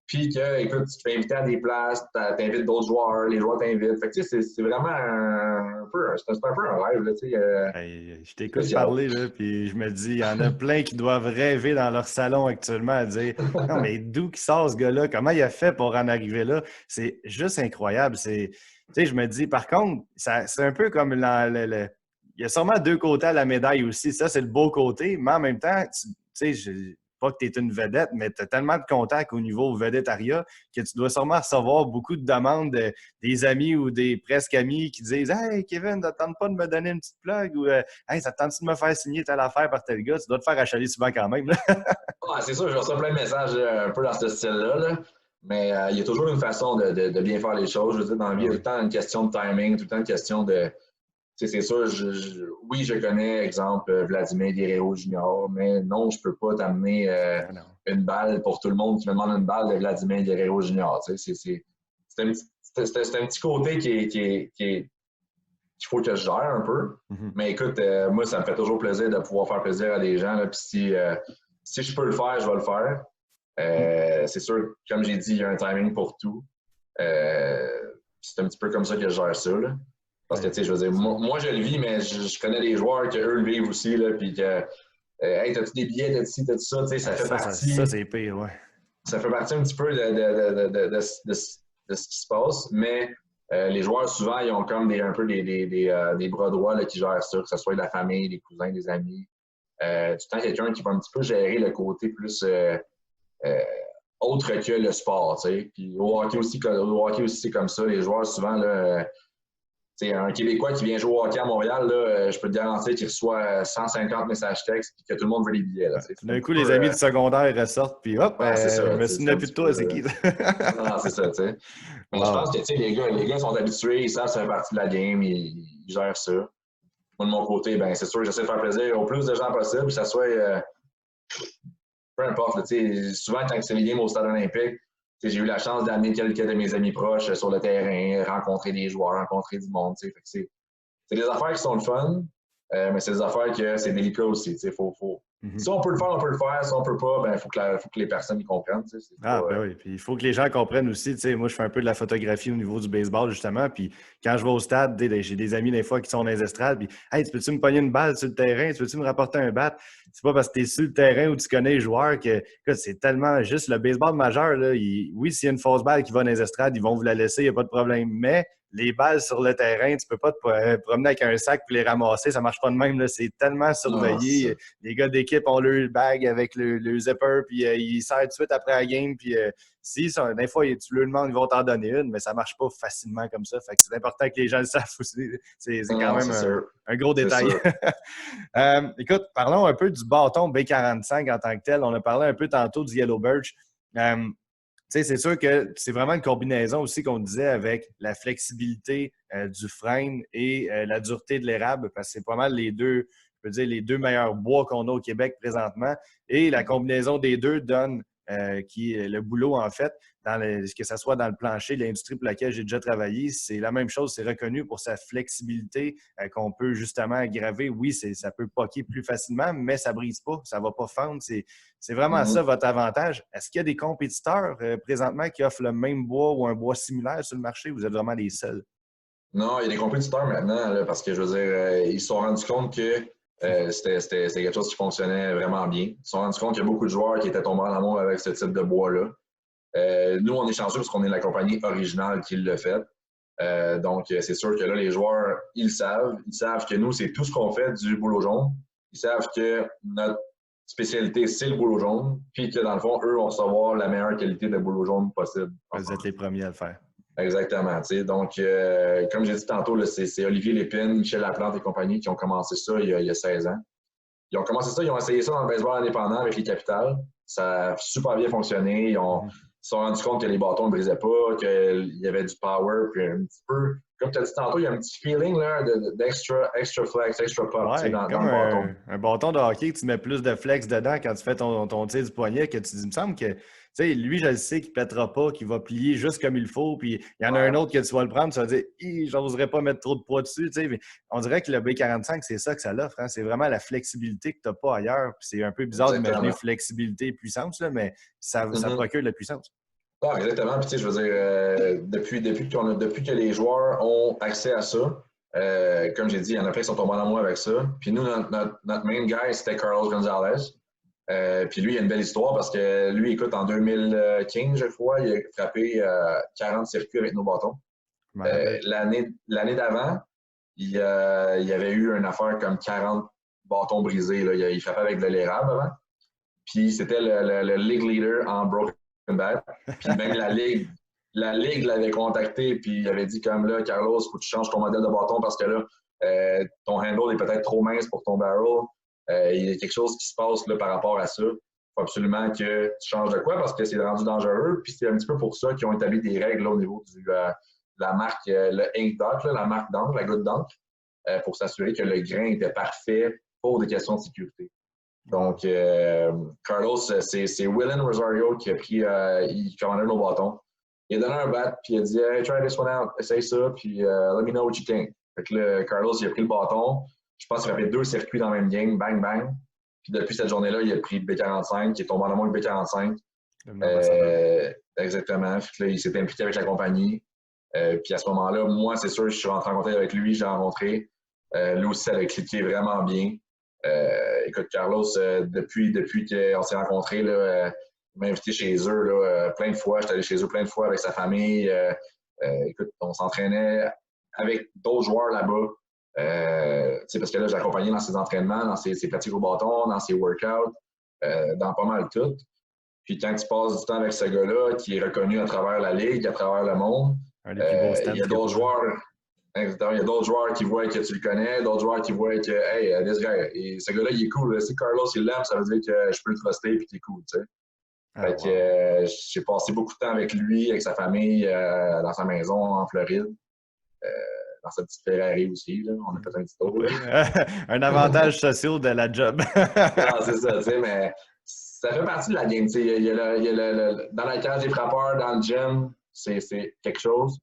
Puis que, écoute, tu te fais inviter à des places, tu invites d'autres joueurs, les joueurs t'invitent. Fait que, c'est vraiment un peu un rêve, là, je t'écoute parler, là, puis je me dis, il y en a plein qui doivent rêver dans leur salon actuellement à dire « Non, mais d'où qui sort ce gars-là? Comment il a fait pour en arriver là? » C'est juste incroyable. Je me dis, par contre, c'est un peu comme il y a sûrement deux côtés à la médaille aussi. Ça, c'est le beau côté, mais en même temps, pas que tu es une vedette, mais tu as tellement de contacts au niveau vedettariat que tu dois sûrement recevoir beaucoup de demandes des amis ou des presque amis qui disent « Hey, Kevin, t'attends pas de me donner une petite plug » ou « Hey, ça tente de me faire signer telle affaire par tel gars? » Tu dois te faire achaler souvent quand même. C'est sûr, je reçois plein de messages un peu dans ce style-là. Là. Mais il y a toujours une façon de bien faire les choses. Je veux dire, dans la vie, il y a tout le temps une question de timing, tout le temps une question de... C'est sûr, oui, je connais, exemple, Vladimir Guerrero Junior, mais non, je ne peux pas t'amener une balle pour tout le monde qui me demande une balle de Vladimir Guerrero Junior. C'est un petit côté qu'il faut que je gère un peu. Mm-hmm. Mais écoute, moi, ça me fait toujours plaisir de pouvoir faire plaisir à des gens. Là, puis si je peux le faire, je vais le faire. C'est sûr, comme j'ai dit, il y a un timing pour tout. C'est un petit peu comme ça que je gère ça. Là. Parce que, tu sais, je veux dire, moi, je le vis, mais je connais des joueurs qui, eux, le vivent aussi, là, puis que, hey, t'as-tu des billets, t'as-tu ci, t'as-tu ça, tu sais, ça fait partie... Ça, c'est pire, ouais. Ça fait partie un petit peu de ce qui se passe, mais les joueurs, souvent, ils ont comme un peu des bras droits là, qui gèrent ça, que ce soit de la famille, des cousins, des amis. Du temps, quelqu'un qui va un petit peu gérer le côté plus... autre que le sport, tu sais. Puis au hockey aussi, c'est comme ça. Les joueurs, souvent, là... un Québécois qui vient jouer au hockey à Montréal, là, je peux te garantir qu'il reçoit 150 messages textes et que tout le monde veut les billets. D'un coup, les amis du secondaire ressortent, puis hop, je me souviens plus de toi, c'est qui? Non, c'est ça, tu sais. Mais je pense que les gars sont habitués, ils savent que ça fait partie de la game, ils gèrent ça. Moi, de mon côté, ben c'est sûr, j'essaie de faire plaisir au plus de gens possible, que ça soit... peu importe, là, souvent, quand c'est les games au stade olympique, j'ai eu la chance d'amener quelques de mes amis proches sur le terrain, rencontrer des joueurs, rencontrer du monde. Fait que c'est des affaires qui sont le fun, mais c'est des affaires que c'est délicat aussi. Si on peut le faire, on peut le faire. Si on peut pas, ben faut que les personnes y comprennent. Oui. Puis il faut que les gens comprennent aussi. Moi, je fais un peu de la photographie au niveau du baseball, justement. Puis quand je vais au stade, j'ai des amis des fois qui sont dans les estrades. Puis hey, tu peux-tu me pogner une balle sur le terrain? Tu peux-tu me rapporter un bat? C'est pas parce que tu es sur le terrain ou tu connais les joueurs que c'est tellement juste le baseball majeur. Là, oui, s'il y a une fausse balle qui va dans les estrades, ils vont vous la laisser, il n'y a pas de problème. Mais les balles sur le terrain, tu peux pas te promener avec un sac et les ramasser, ça marche pas de même. Là. C'est tellement surveillé. Les gars d'équipe ont leur bag avec le zipper, puis ils serrent tout de suite après la game, puis des fois, tu leur demandes, ils vont t'en donner une, mais ça marche pas facilement comme ça. Fait que c'est important que les gens le savent aussi. C'est quand même un gros détail. Écoute, parlons un peu du bâton B45 en tant que tel. On a parlé un peu tantôt du Yellow Birch. C'est sûr que c'est vraiment une combinaison aussi qu'on disait avec la flexibilité du frame et la dureté de l'érable, parce que c'est pas mal les deux, je peux dire, les deux meilleurs bois qu'on a au Québec présentement. Et la combinaison des deux donne le boulot, en fait, que ce soit dans le plancher, l'industrie pour laquelle j'ai déjà travaillé, c'est la même chose, c'est reconnu pour sa flexibilité qu'on peut justement graver. Oui, ça peut poquer plus facilement, mais ça ne brise pas, ça ne va pas fendre. C'est vraiment ça votre avantage. Est-ce qu'il y a des compétiteurs présentement qui offrent le même bois ou un bois similaire sur le marché? Vous êtes vraiment les seuls? Non, il y a des compétiteurs maintenant, là, parce que je veux dire, ils se sont rendus compte que c'était quelque chose qui fonctionnait vraiment bien. Ils se sont rendus compte qu'il y a beaucoup de joueurs qui étaient tombés en amour avec ce type de bois-là. Nous, on est chanceux parce qu'on est la compagnie originale qui l'a fait. Donc, c'est sûr que là, les joueurs, ils savent que nous, c'est tout ce qu'on fait du bouleau jaune. Ils savent que notre spécialité, c'est le bouleau jaune, puis que dans le fond, eux vont recevoir la meilleure qualité de bouleau jaune possible. Vous êtes les premiers à le faire. Exactement. Donc, comme j'ai dit tantôt, c'est Olivier Lépine, Michel Laplante et compagnie qui ont commencé ça il y a 16 ans. Ils ont commencé ça, ils ont essayé ça dans le baseball indépendant avec les Capitals. Ça a super bien fonctionné. Ils se sont rendus compte que les bâtons ne brisaient pas, qu'il y avait du power, puis un petit peu, comme tu as dit tantôt, il y a un petit feeling là, d'extra flex, extra pop dans le bâton. Un bâton de hockey, tu mets plus de flex dedans quand tu fais ton tir du poignet, que tu dis, il me semble que, tu sais, lui, je le sais qu'il ne pètera pas, qu'il va plier juste comme il faut, puis il y en a un autre que tu vas le prendre, tu vas dire, j'oserais pas mettre trop de poids dessus, tu sais, mais on dirait que le B45, c'est ça que ça l'offre, hein? C'est vraiment la flexibilité que tu n'as pas ailleurs, puis c'est un peu bizarre d'imaginer flexibilité et puissance, là, mais ça procure de la puissance. Ah, exactement. Puis, tu sais, je veux dire, depuis que les joueurs ont accès à ça, comme j'ai dit, il y en a plein qui sont tombés en amour avec ça. Puis nous, notre main guy, c'était Carlos Gonzalez. Puis lui, il y a une belle histoire parce que lui, écoute, en 2015, je crois, il a frappé 40 circuits avec nos bâtons. L'année d'avant, il y avait eu une affaire comme 40 bâtons brisés. Là. Il frappait avec de l'érable avant. Puis c'était le league leader en broken bat. Puis même la Ligue l'avait contacté, puis il avait dit comme là, Carlos, il faut que tu changes ton modèle de bâton parce que là, ton handle est peut-être trop mince pour ton barrel. Il y a quelque chose qui se passe là, par rapport à ça. Il faut absolument que tu changes de quoi parce que c'est rendu dangereux. Puis c'est un petit peu pour ça qu'ils ont établi des règles là, au niveau de la marque, le ink dot, la marque d'encre, la goutte d'encre, pour s'assurer que le grain était parfait pour des questions de sécurité. Donc, Carlos, c'est Willen Rosario qui a pris, il commandait nos bâtons. Il a donné un bat, puis il a dit hey, try this one out, essaye ça, puis let me know what you think. Fait que là, Carlos, il a pris le bâton. Je pense qu'il a fait 2 circuits dans le même game, bang, bang. Puis depuis cette journée-là, il a pris le B45, qui est tombé en amour avec le B45. Exactement. Puis là, il s'est impliqué avec la compagnie. Puis à ce moment-là, moi, c'est sûr, je suis rentré en contact avec lui, j'ai rencontré. Lui aussi, ça a cliqué vraiment bien. Écoute, Carlos, depuis qu'on s'est rencontrés, il m'a invité chez eux là, plein de fois. J'étais allé chez eux plein de fois avec sa famille. Écoute, on s'entraînait avec d'autres joueurs là-bas. Parce que là, j'ai accompagné dans ses entraînements, dans ses pratiques au bâton, dans ses workouts, dans pas mal tout. Puis quand tu passes du temps avec ce gars-là, qui est reconnu à travers la Ligue, à travers le monde, il y a d'autres joueurs. Il y a d'autres joueurs qui voient que tu le connais, d'autres joueurs qui voient que, hey, this guy, et ce gars-là, il est cool. Si Carlos, il l'aime, ça veut dire que je peux le truster et qu'il est cool, tu sais. Fait que j'ai passé beaucoup de temps avec lui, avec sa famille, dans sa maison en Floride. Dans sa petite Ferrari aussi, là. On a fait un petit tour. Un avantage social de la job. Non, c'est ça, tu sais, mais ça fait partie de la game, tu sais. Il y a dans la cage des frappeurs, dans le gym, c'est quelque chose.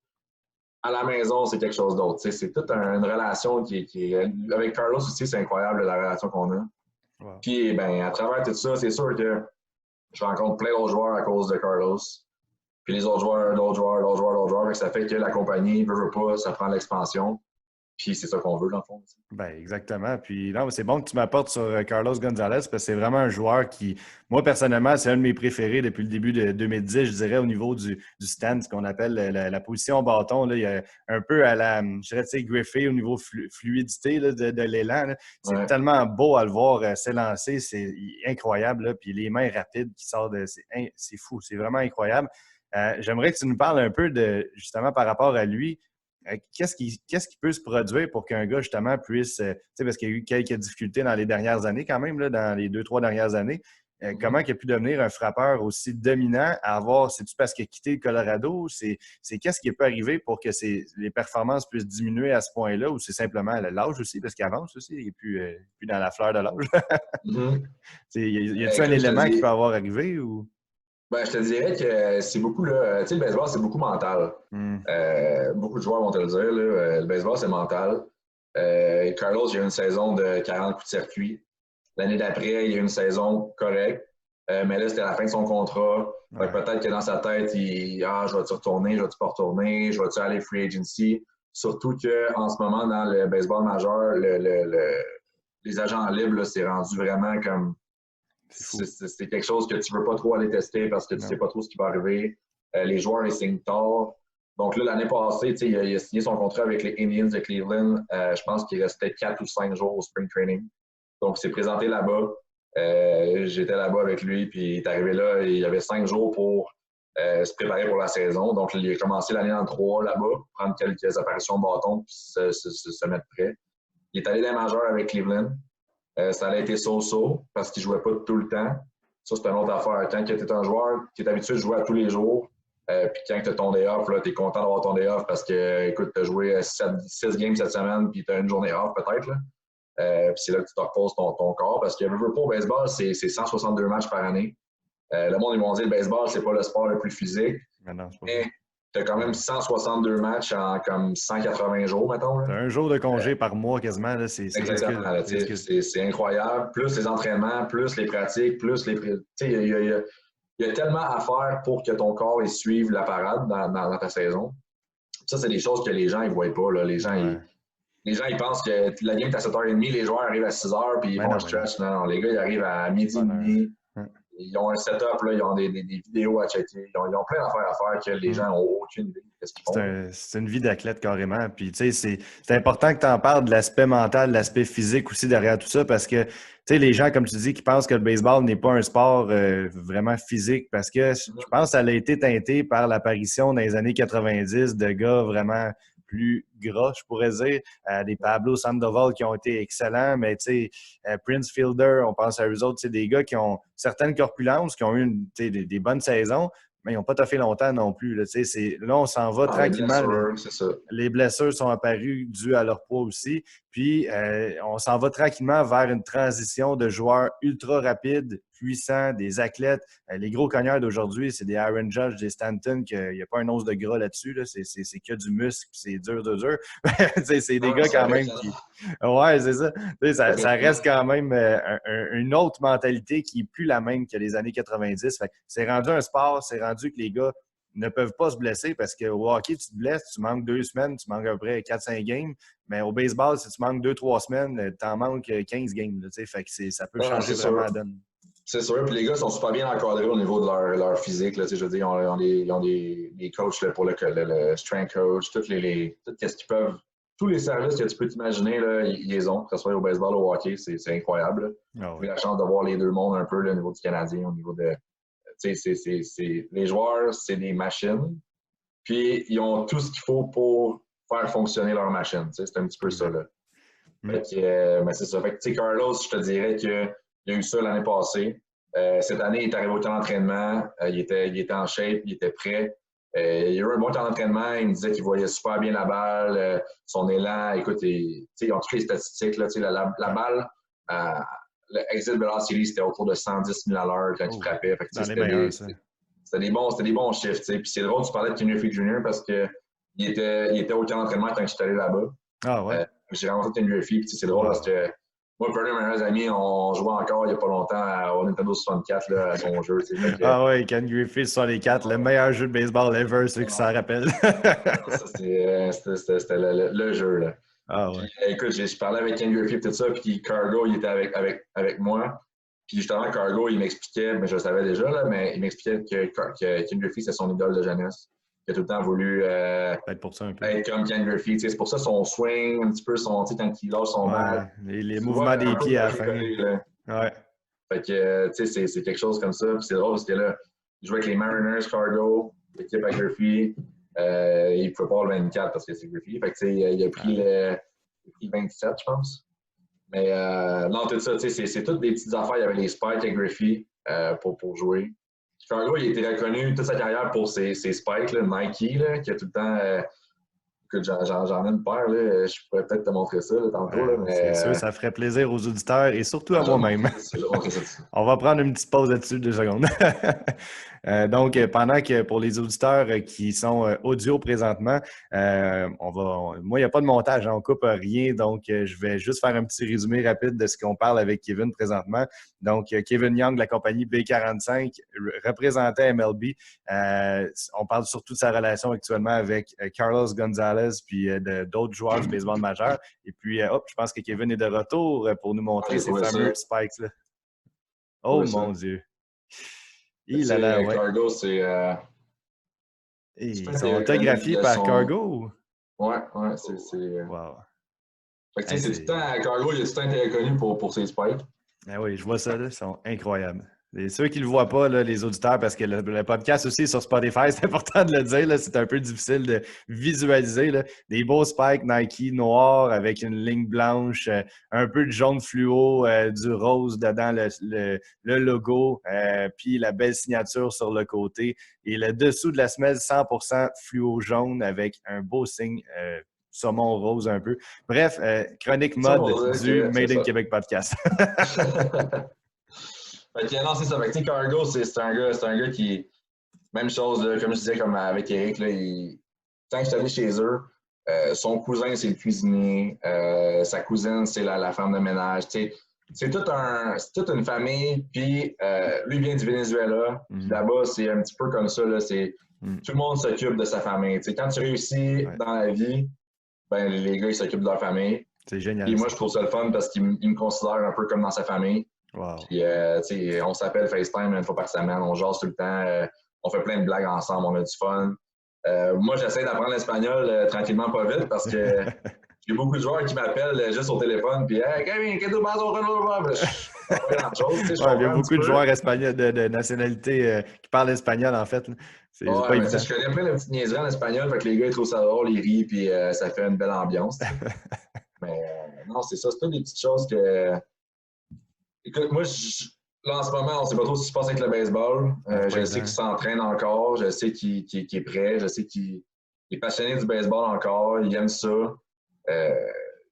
À la maison, c'est quelque chose d'autre. C'est toute une relation qui est. Avec Carlos aussi, c'est incroyable la relation qu'on a. Wow. Puis, ben, à travers tout ça, c'est sûr que je rencontre plein d'autres joueurs à cause de Carlos. Puis les autres joueurs, d'autres joueurs. Ça fait que la compagnie, veut pas, ça prend l'expansion. Puis c'est ça qu'on veut, dans le fond. Ben, exactement. Puis non, c'est bon que tu m'apportes sur Carlos Gonzalez parce que c'est vraiment un joueur qui, moi personnellement, c'est un de mes préférés depuis le début de 2010, je dirais, au niveau du stand, ce qu'on appelle la position bâton. Là, il y a un peu à la, je dirais, tu sais, Griffey au niveau fluidité là, de l'élan. Là. C'est Ouais. tellement beau à le voir s'élancer, c'est incroyable. Là. Puis les mains rapides qui sortent, c'est fou, c'est vraiment incroyable. J'aimerais que tu nous parles un peu de, justement, par rapport à lui. Qu'est-ce qui peut se produire pour qu'un gars, justement, puisse, tu sais, parce qu'il y a eu quelques difficultés dans les dernières années quand même, là, dans les 2-3 dernières années. Comment il a pu devenir un frappeur aussi dominant à avoir, c'est-tu parce qu'il a quitté le Colorado? C'est qu'est-ce qui peut arriver pour que les performances puissent diminuer à ce point-là ou c'est simplement l'âge aussi, parce qu'il avance aussi, il n'est plus dans la fleur de l'âge? Y a-t-il un élément qui peut avoir arrivé ou? Ben, je te dirais que c'est beaucoup, là, tu sais, le baseball, c'est beaucoup mental. Beaucoup de joueurs vont te le dire, là, le baseball, c'est mental. Carlos, il y a eu une saison de 40 coups de circuit. L'année d'après, il y a eu une saison correcte. Mais là, c'était la fin de son contrat. Ouais. Peut-être que dans sa tête, je vais-tu retourner, je vais-tu pas retourner, je vais-tu aller free agency. Surtout qu'en ce moment, dans le baseball majeur, les agents libres, c'est rendu vraiment comme c'est quelque chose que tu ne veux pas trop aller tester parce que tu ne sais pas trop ce qui va arriver. Les joueurs, ils signent tard. Donc là, l'année passée, il a signé son contrat avec les Indians de Cleveland. Je pense qu'il restait 4 ou 5 jours au spring training. Donc, il s'est présenté là-bas. J'étais là-bas avec lui, puis il est arrivé là. Il y avait 5 jours pour se préparer pour la saison. Donc, il a commencé l'année en 3 là-bas, prendre quelques apparitions de bâton, puis se mettre prêt. Il est allé dans les majeurs avec Cleveland. Ça a été so-so parce qu'il ne jouait pas tout le temps. Ça, c'est une autre affaire. Quand tu es un joueur qui est habitué de jouer à tous les jours, puis quand tu as ton day off, tu es content d'avoir ton day off parce que, écoute, tu as joué 6 games cette semaine, puis tu as une journée off peut-être. Puis c'est là que tu te reposes ton corps parce que le veut pas au baseball, c'est 162 matchs par année. Le monde, ils vont dire que le baseball, c'est pas le sport le plus physique. Mais tu as quand même 162 matchs en comme 180 jours, mettons. Tu as un jour de congé par mois quasiment. Là, exactement. C'est incroyable. Plus les entraînements, plus les pratiques, plus les... Il y a tellement à faire pour que ton corps suive la parade dans ta saison. Ça, c'est des choses que les gens ne voient pas. Là. Les gens, ils pensent que la game est à 7h30, les joueurs arrivent à 6h puis ils vont stretch. Non, les gars, ils arrivent à midi et demi. Ils ont un setup, là, ils ont des vidéos à checker. Ils ont plein d'affaires à faire que les gens n'ont aucune idée de ce qu'ils font. C'est une vie d'athlète carrément. Puis, tu sais, c'est important que tu en parles de l'aspect mental, de l'aspect physique aussi derrière tout ça parce que, tu sais, les gens, comme tu dis, qui pensent que le baseball n'est pas un sport vraiment physique parce que je pense que ça a été teinté par l'apparition dans les années 90 de gars vraiment plus gras, je pourrais dire. Des Pablo Sandoval qui ont été excellents, mais tu sais, Prince Fielder, on pense à eux autres, c'est des gars qui ont certaines corpulences, qui ont eu des bonnes saisons, mais ils n'ont pas toffé longtemps non plus. Là, là on s'en va tranquillement. Les blessures sont apparues dues à leur poids aussi. Puis, on s'en va tranquillement vers une transition de joueurs ultra rapides, puissants, des athlètes. Les gros cogneurs d'aujourd'hui, c'est des Aaron Judge, des Stanton, il n'y a pas un once de gras là-dessus. Là. C'est que du muscle, puis c'est dur. C'est des gars quand même qui... Ouais, c'est ça. Ça reste quand même une autre mentalité qui n'est plus la même que les années 90. C'est rendu un sport, c'est rendu que les gars ne peuvent pas se blesser parce qu'au hockey, tu te blesses, tu manques 2 semaines, tu manques à peu près 4-5 games. Mais au baseball, si tu manques 2-3 semaines, tu en manques 15 games. Là, fait que ça peut changer vraiment la donne. C'est sûr. Puis les gars sont super bien encadrés au niveau de leur physique. Là, je veux dire, ils ont des coachs là, pour le strength coach, tout ce qu'ils peuvent. Tous les services que tu peux t'imaginer, là, ils les ont, que ce soit au baseball ou au hockey. C'est incroyable. J'ai eu la chance de voir les deux mondes un peu là, au niveau du Canadien, au niveau de. Les joueurs, c'est des machines. Puis, ils ont tout ce qu'il faut pour faire fonctionner leur machine. C'est un petit peu ça. Là. Mais c'est ça. Fait que, Carlos, je te dirais qu'il y a eu ça l'année passée. Cette année, il est arrivé au temps d'entraînement. Il était en shape, il était prêt. Il y a eu un bon temps d'entraînement. Il me disait qu'il voyait super bien la balle, son élan. Écoute, ils ont toutes les statistiques. Là, la balle... le exit velocity, c'était autour de 110 000 à l'heure quand il frappait. C'était des bons chiffres. Puis c'est drôle, tu parlais de Kenny Griffey Jr. parce qu'il était au camp d'entraînement quand j'étais allé là-bas. Ah ouais? J'ai rencontré Kenny Griffey, c'est drôle parce que moi, Purdy et mes meilleurs amis, on jouait encore il n'y a pas longtemps au Nintendo 64 là, à son jeu. Ah ouais, Ken Griffey 64, le meilleur jeu de baseball ever, ceux qui s'en rappellent. C'était le jeu. Là. Ah ouais. Puis, écoute, je parlais avec Ken Griffey et tout ça, puis Cargo, il était avec moi. Puis justement, Cargo, il m'expliquait, mais je le savais déjà, là, mais il m'expliquait que Ken Griffey, c'est son idole de jeunesse. Il a tout le temps voulu Peut-être pour ça un peu. être comme Ken Griffey. C'est pour ça son swing, un petit peu, quand il lâche son bat. Les Tu le vois mouvements des un peu pieds à la fin. coller, là. Ouais. Fait que, tu sais, c'est quelque chose comme ça. Puis c'est drôle parce que là, il jouait avec les Mariners, Cargo, l'équipe à Griffey. Il ne pouvait pas le 24 parce que c'est Griffey. Fait que, tu sais, il a pris le 27, je pense. Mais non, tout ça, tu sais, c'est toutes des petites affaires. Il y avait les spikes à Griffey pour jouer. Cargo, il a été reconnu toute sa carrière pour ses spikes, là, Nike, là, qui a tout le temps. Écoute, j'en ai une paire, là. Je pourrais peut-être te montrer ça là, tantôt. Là, mais, c'est sûr, ça ferait plaisir aux auditeurs et surtout à moi-même. On va prendre une petite pause là-dessus, 2 secondes. Donc, pendant que pour les auditeurs qui sont audio présentement, moi, il n'y a pas de montage, on ne coupe rien. Donc, je vais juste faire un petit résumé rapide de ce qu'on parle avec Kevin présentement. Donc, Kevin Young de la compagnie B45 représentait MLB. On parle surtout de sa relation actuellement avec Carlos Gonzalez puis d'autres joueurs du baseball majeur. Et puis, je pense que Kevin est de retour pour nous montrer ces fameux spikes-là. Oh mon Dieu! Il a l'air, ouais. Cargo, c'est. Ils sont autographiés par Cargo? Ouais, c'est. Wow. Fait que, c'est tout le temps, Cargo, il a tout le temps été reconnu pour ses spikes. Ah oui, je vois ça, là, ils sont incroyables. Et ceux qui ne le voient pas, là, les auditeurs, parce que le podcast aussi est sur Spotify, c'est important de le dire, c'est un peu difficile de visualiser. Là. Des beaux spikes Nike noirs avec une ligne blanche, un peu de jaune fluo, du rose dedans le logo, puis la belle signature sur le côté. Et le dessous de la semelle 100% fluo jaune avec un beau signe saumon rose un peu. Bref, chronique mode du Made in Québec podcast. Fait que, non, c'est ça. Fait que, Cargo, c'est un gars qui. Même chose, là, comme je disais, comme avec Eric, là, quand je suis allé chez eux, son cousin, c'est le cuisinier. Sa cousine, c'est la femme de ménage. C'est toute une famille. Puis lui vient du Venezuela. Puis là-bas, c'est un petit peu comme ça. Là, tout le monde s'occupe de sa famille. Quand tu réussis dans la vie, ben, les gars, ils s'occupent de leur famille. C'est génial. Puis moi, je trouve ça le fun parce qu'il me considère un peu comme dans sa famille. Wow. Puis, on s'appelle FaceTime une fois par semaine, on jase tout le temps, on fait plein de blagues ensemble, on a du fun. Moi, j'essaie d'apprendre l'espagnol tranquillement, pas vite, parce que j'ai beaucoup de joueurs qui m'appellent juste au téléphone, puis « Hey, Kevin, qu'est-ce que tu penses au Renault? » Je fais pas grand-chose. Il y a beaucoup de joueurs espagnols de nationalité qui parlent espagnol, en fait. C'est pas évident. Je connais plein de petites niaiseries en espagnol, fait que les gars, ils trouvent ça drôle, ils rient, puis ça fait une belle ambiance. Mais non, c'est ça, c'est toutes des petites choses que... Écoute, moi, là, en ce moment, on ne sait pas trop ce qui se passe avec le baseball. Je sais qu'il s'entraîne encore. Je sais qu'il est prêt. Je sais qu'il est passionné du baseball encore. Il aime ça. Tu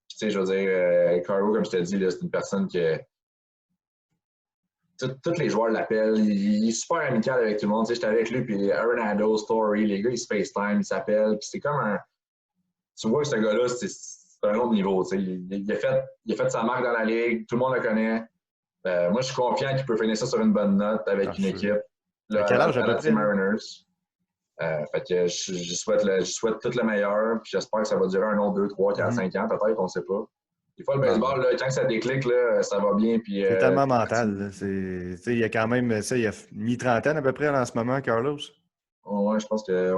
sais, je veux dire, Cargo, comme je te dis, c'est une personne que... Tous les joueurs l'appellent. Il est super amical avec tout le monde. Tu sais, j'étais avec lui, puis Arenado, Story, les gars, ils se FaceTime, ils s'appellent. Puis c'est comme un... Tu vois que ce gars-là, c'est un autre niveau. Tu sais. Il a fait sa marque dans la ligue. Tout le monde le connaît. Moi, je suis confiant qu'il peut finir ça sur une bonne note avec une équipe. À quel âge, à peu près? Mariners. Fait que je souhaite tout le meilleur. Puis j'espère que ça va durer 1 an, 2, 3, 4, 5 ans, peut-être, on ne sait pas. Des fois, le baseball, là, quand ça déclique, là, ça va bien. Puis, c'est tellement mental. Il y a quand même, il y a mi-trentaine à peu près en ce moment, Carlos. Ouais, je pense que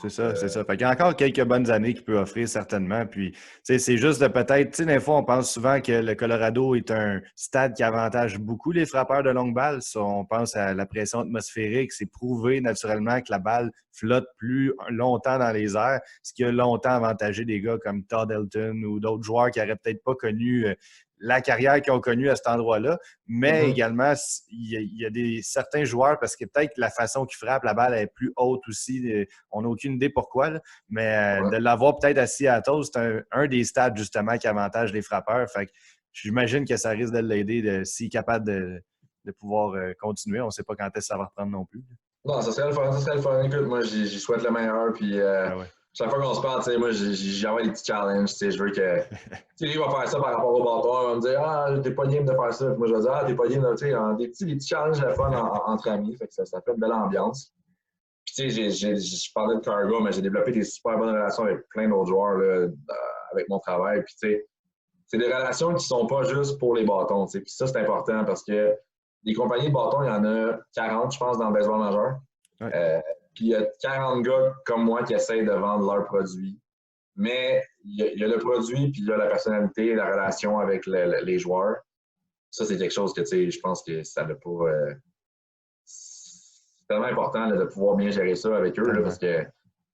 c'est ça, c'est ça. Fait qu'il y a encore quelques bonnes années qu'il peut offrir certainement. Puis, c'est juste de peut-être, des fois, on pense souvent que le Colorado est un stade qui avantage beaucoup les frappeurs de longue balle. On pense à la pression atmosphérique. C'est prouvé naturellement que la balle flotte plus longtemps dans les airs, ce qui a longtemps avantagé des gars comme Todd Helton ou d'autres joueurs qui n'auraient peut-être pas connu la carrière qu'ils ont connue à cet endroit-là, mais également, il y a certains joueurs, parce que peut-être la façon qu'ils frappent, la balle est plus haute aussi, on n'a aucune idée pourquoi, là, mais de l'avoir peut-être à Seattle, c'est un des stades justement qui avantage les frappeurs, fait que j'imagine que ça risque de l'aider s'il est capable de pouvoir continuer. On ne sait pas quand est-ce que ça va reprendre non plus. Non, ça serait le fun, Écoute, moi, j'y souhaite le meilleur, puis... Chaque fois qu'on se parle, moi, j'envoie des petits challenges. Je veux que. Lui va faire ça par rapport au bâton. Il va me dire ah, t'es pas game de faire ça. Puis moi, je vais dire ah, t'es pas game de. Des petits challenges de fun entre amis. Fait que ça fait une belle ambiance. Puis, je parlais de Cargo, mais j'ai développé des super bonnes relations avec plein d'autres joueurs là, avec mon travail. Puis, tu sais, c'est des relations qui sont pas juste pour les bâtons. Tu sais. Puis ça, c'est important parce que des compagnies de bâtons, il y en a 40, je pense, dans le baseball majeur. Ouais. Puis il y a 40 gars comme moi qui essayent de vendre leurs produits. Mais il y a le produit, puis il y a la personnalité, la relation avec les joueurs. Ça, c'est quelque chose que, tu sais, je pense que ça n'a pas... c'est tellement important là, de pouvoir bien gérer ça avec eux, là, parce que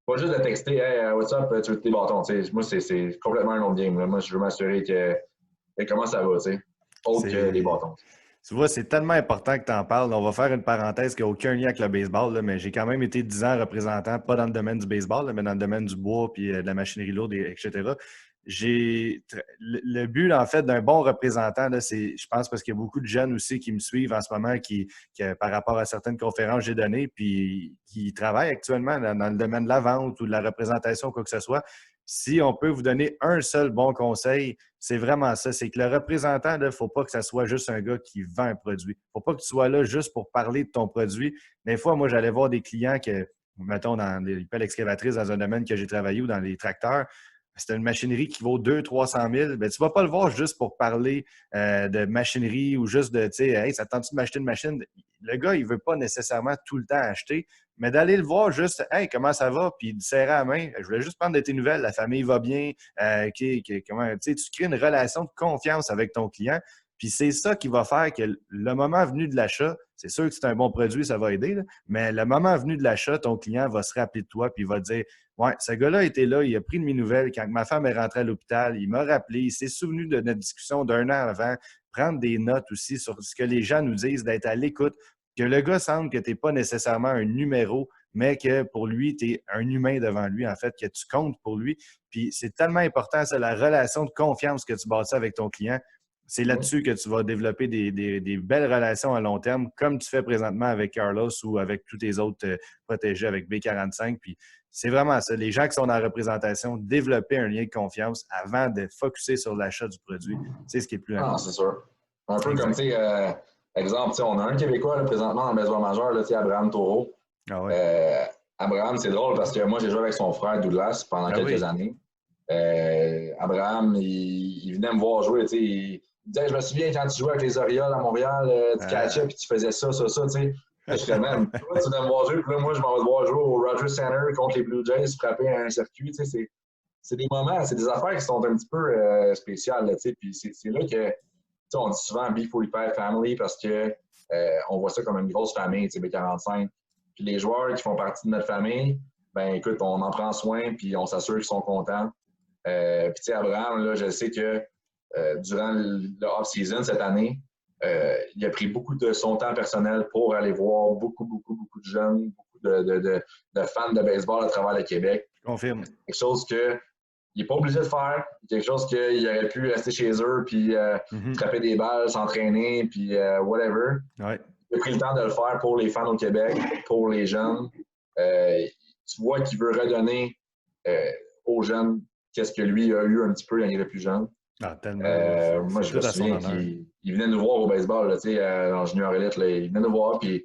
pas juste de texter « Hey, what's up, tu veux tes bâtons? » Moi, c'est complètement un autre game. Là. Moi, je veux m'assurer que comment ça va, tu sais, autre que les bâtons. Tu vois, c'est tellement important que tu en parles. On va faire une parenthèse qui n'a aucun lien avec le baseball, là, mais j'ai quand même été 10 ans représentant, pas dans le domaine du baseball, là, mais dans le domaine du bois puis de la machinerie lourde, etc. Le but, en fait, d'un bon représentant, là, c'est, je pense, parce qu'il y a beaucoup de jeunes aussi qui me suivent en ce moment, qui par rapport à certaines conférences que j'ai données, puis qui travaillent actuellement dans le domaine de la vente ou de la représentation, quoi que ce soit. Si on peut vous donner un seul bon conseil, c'est vraiment ça. C'est que le représentant, il ne faut pas que ça soit juste un gars qui vend un produit. Il ne faut pas que tu sois là juste pour parler de ton produit. Des fois, moi, j'allais voir des clients que, mettons, dans les pelles excavatrices, dans un domaine que j'ai travaillé ou dans les tracteurs, c'est une machinerie qui vaut 200 000 300 000. Bien, tu ne vas pas le voir juste pour parler de machinerie ou juste de, tu sais, hey, ça tente-tu de m'acheter une machine? Le gars, il ne veut pas nécessairement tout le temps acheter, mais d'aller le voir juste, hey, comment ça va? Puis de serrer la main. Je voulais juste prendre de tes nouvelles. La famille va bien. Comment, tu crées une relation de confiance avec ton client. Puis c'est ça qui va faire que le moment venu de l'achat, c'est sûr que c'est un bon produit, ça va aider, là, mais le moment venu de l'achat, ton client va se rappeler de toi puis il va te dire ouais, ce gars-là était là, il a pris de mes nouvelles quand ma femme est rentrée à l'hôpital, il m'a rappelé, il s'est souvenu de notre discussion d'un an avant, prendre des notes aussi sur ce que les gens nous disent, d'être à l'écoute, que le gars semble que tu n'es pas nécessairement un numéro, mais que pour lui, tu es un humain devant lui, en fait, que tu comptes pour lui. Puis c'est tellement important, ça, la relation de confiance que tu bâtis avec ton client. C'est là-dessus que tu vas développer des belles relations à long terme, comme tu fais présentement avec Carlos ou avec tous tes autres protégés avec B45. Puis c'est vraiment ça. Les gens qui sont dans la représentation, développer un lien de confiance avant de focusser sur l'achat du produit. C'est ce qui est le plus important. Ah, c'est sûr. Un peu comme, tu sais, exemple, on a un Québécois là, présentement dans le baseball majeur, là, Abraham Taureau. Ah ouais. Abraham, c'est drôle parce que moi, j'ai joué avec son frère Douglas pendant quelques années. Abraham, il venait me voir jouer, tu sais. Il disait, je me souviens quand tu jouais avec les Orioles à Montréal, tu catchais puis tu faisais ça, tu sais. Je disais, même, toi, tu venais me voir jouer, puis là, moi, je m'en vais te voir jouer au Rogers Center contre les Blue Jays, frapper un circuit, tu sais. C'est des moments, c'est des affaires qui sont un petit peu spéciales, tu sais. Puis c'est là que, on dit souvent B45 Family parce que on voit ça comme une grosse famille, B45. Puis les joueurs qui font partie de notre famille, ben écoute, on en prend soin puis on s'assure qu'ils sont contents. Puis tu sais, Abraham, là, je sais que durant le off-season cette année, il a pris beaucoup de son temps personnel pour aller voir beaucoup de jeunes, beaucoup de fans de baseball à travers le Québec. Je confirme. Quelque chose que il n'est pas obligé de faire. Quelque chose qu'il aurait pu rester chez eux puis frapper des balles, s'entraîner, puis whatever. Ouais. Il a pris le temps de le faire pour les fans au Québec, pour les jeunes. Tu vois qu'il veut redonner aux jeunes qu'est-ce que lui a eu un petit peu quand il était plus jeune. Ah, tellement. Moi, je me souviens qu'il venait nous voir au baseball, là, en junior élite. Là, il venait nous voir, puis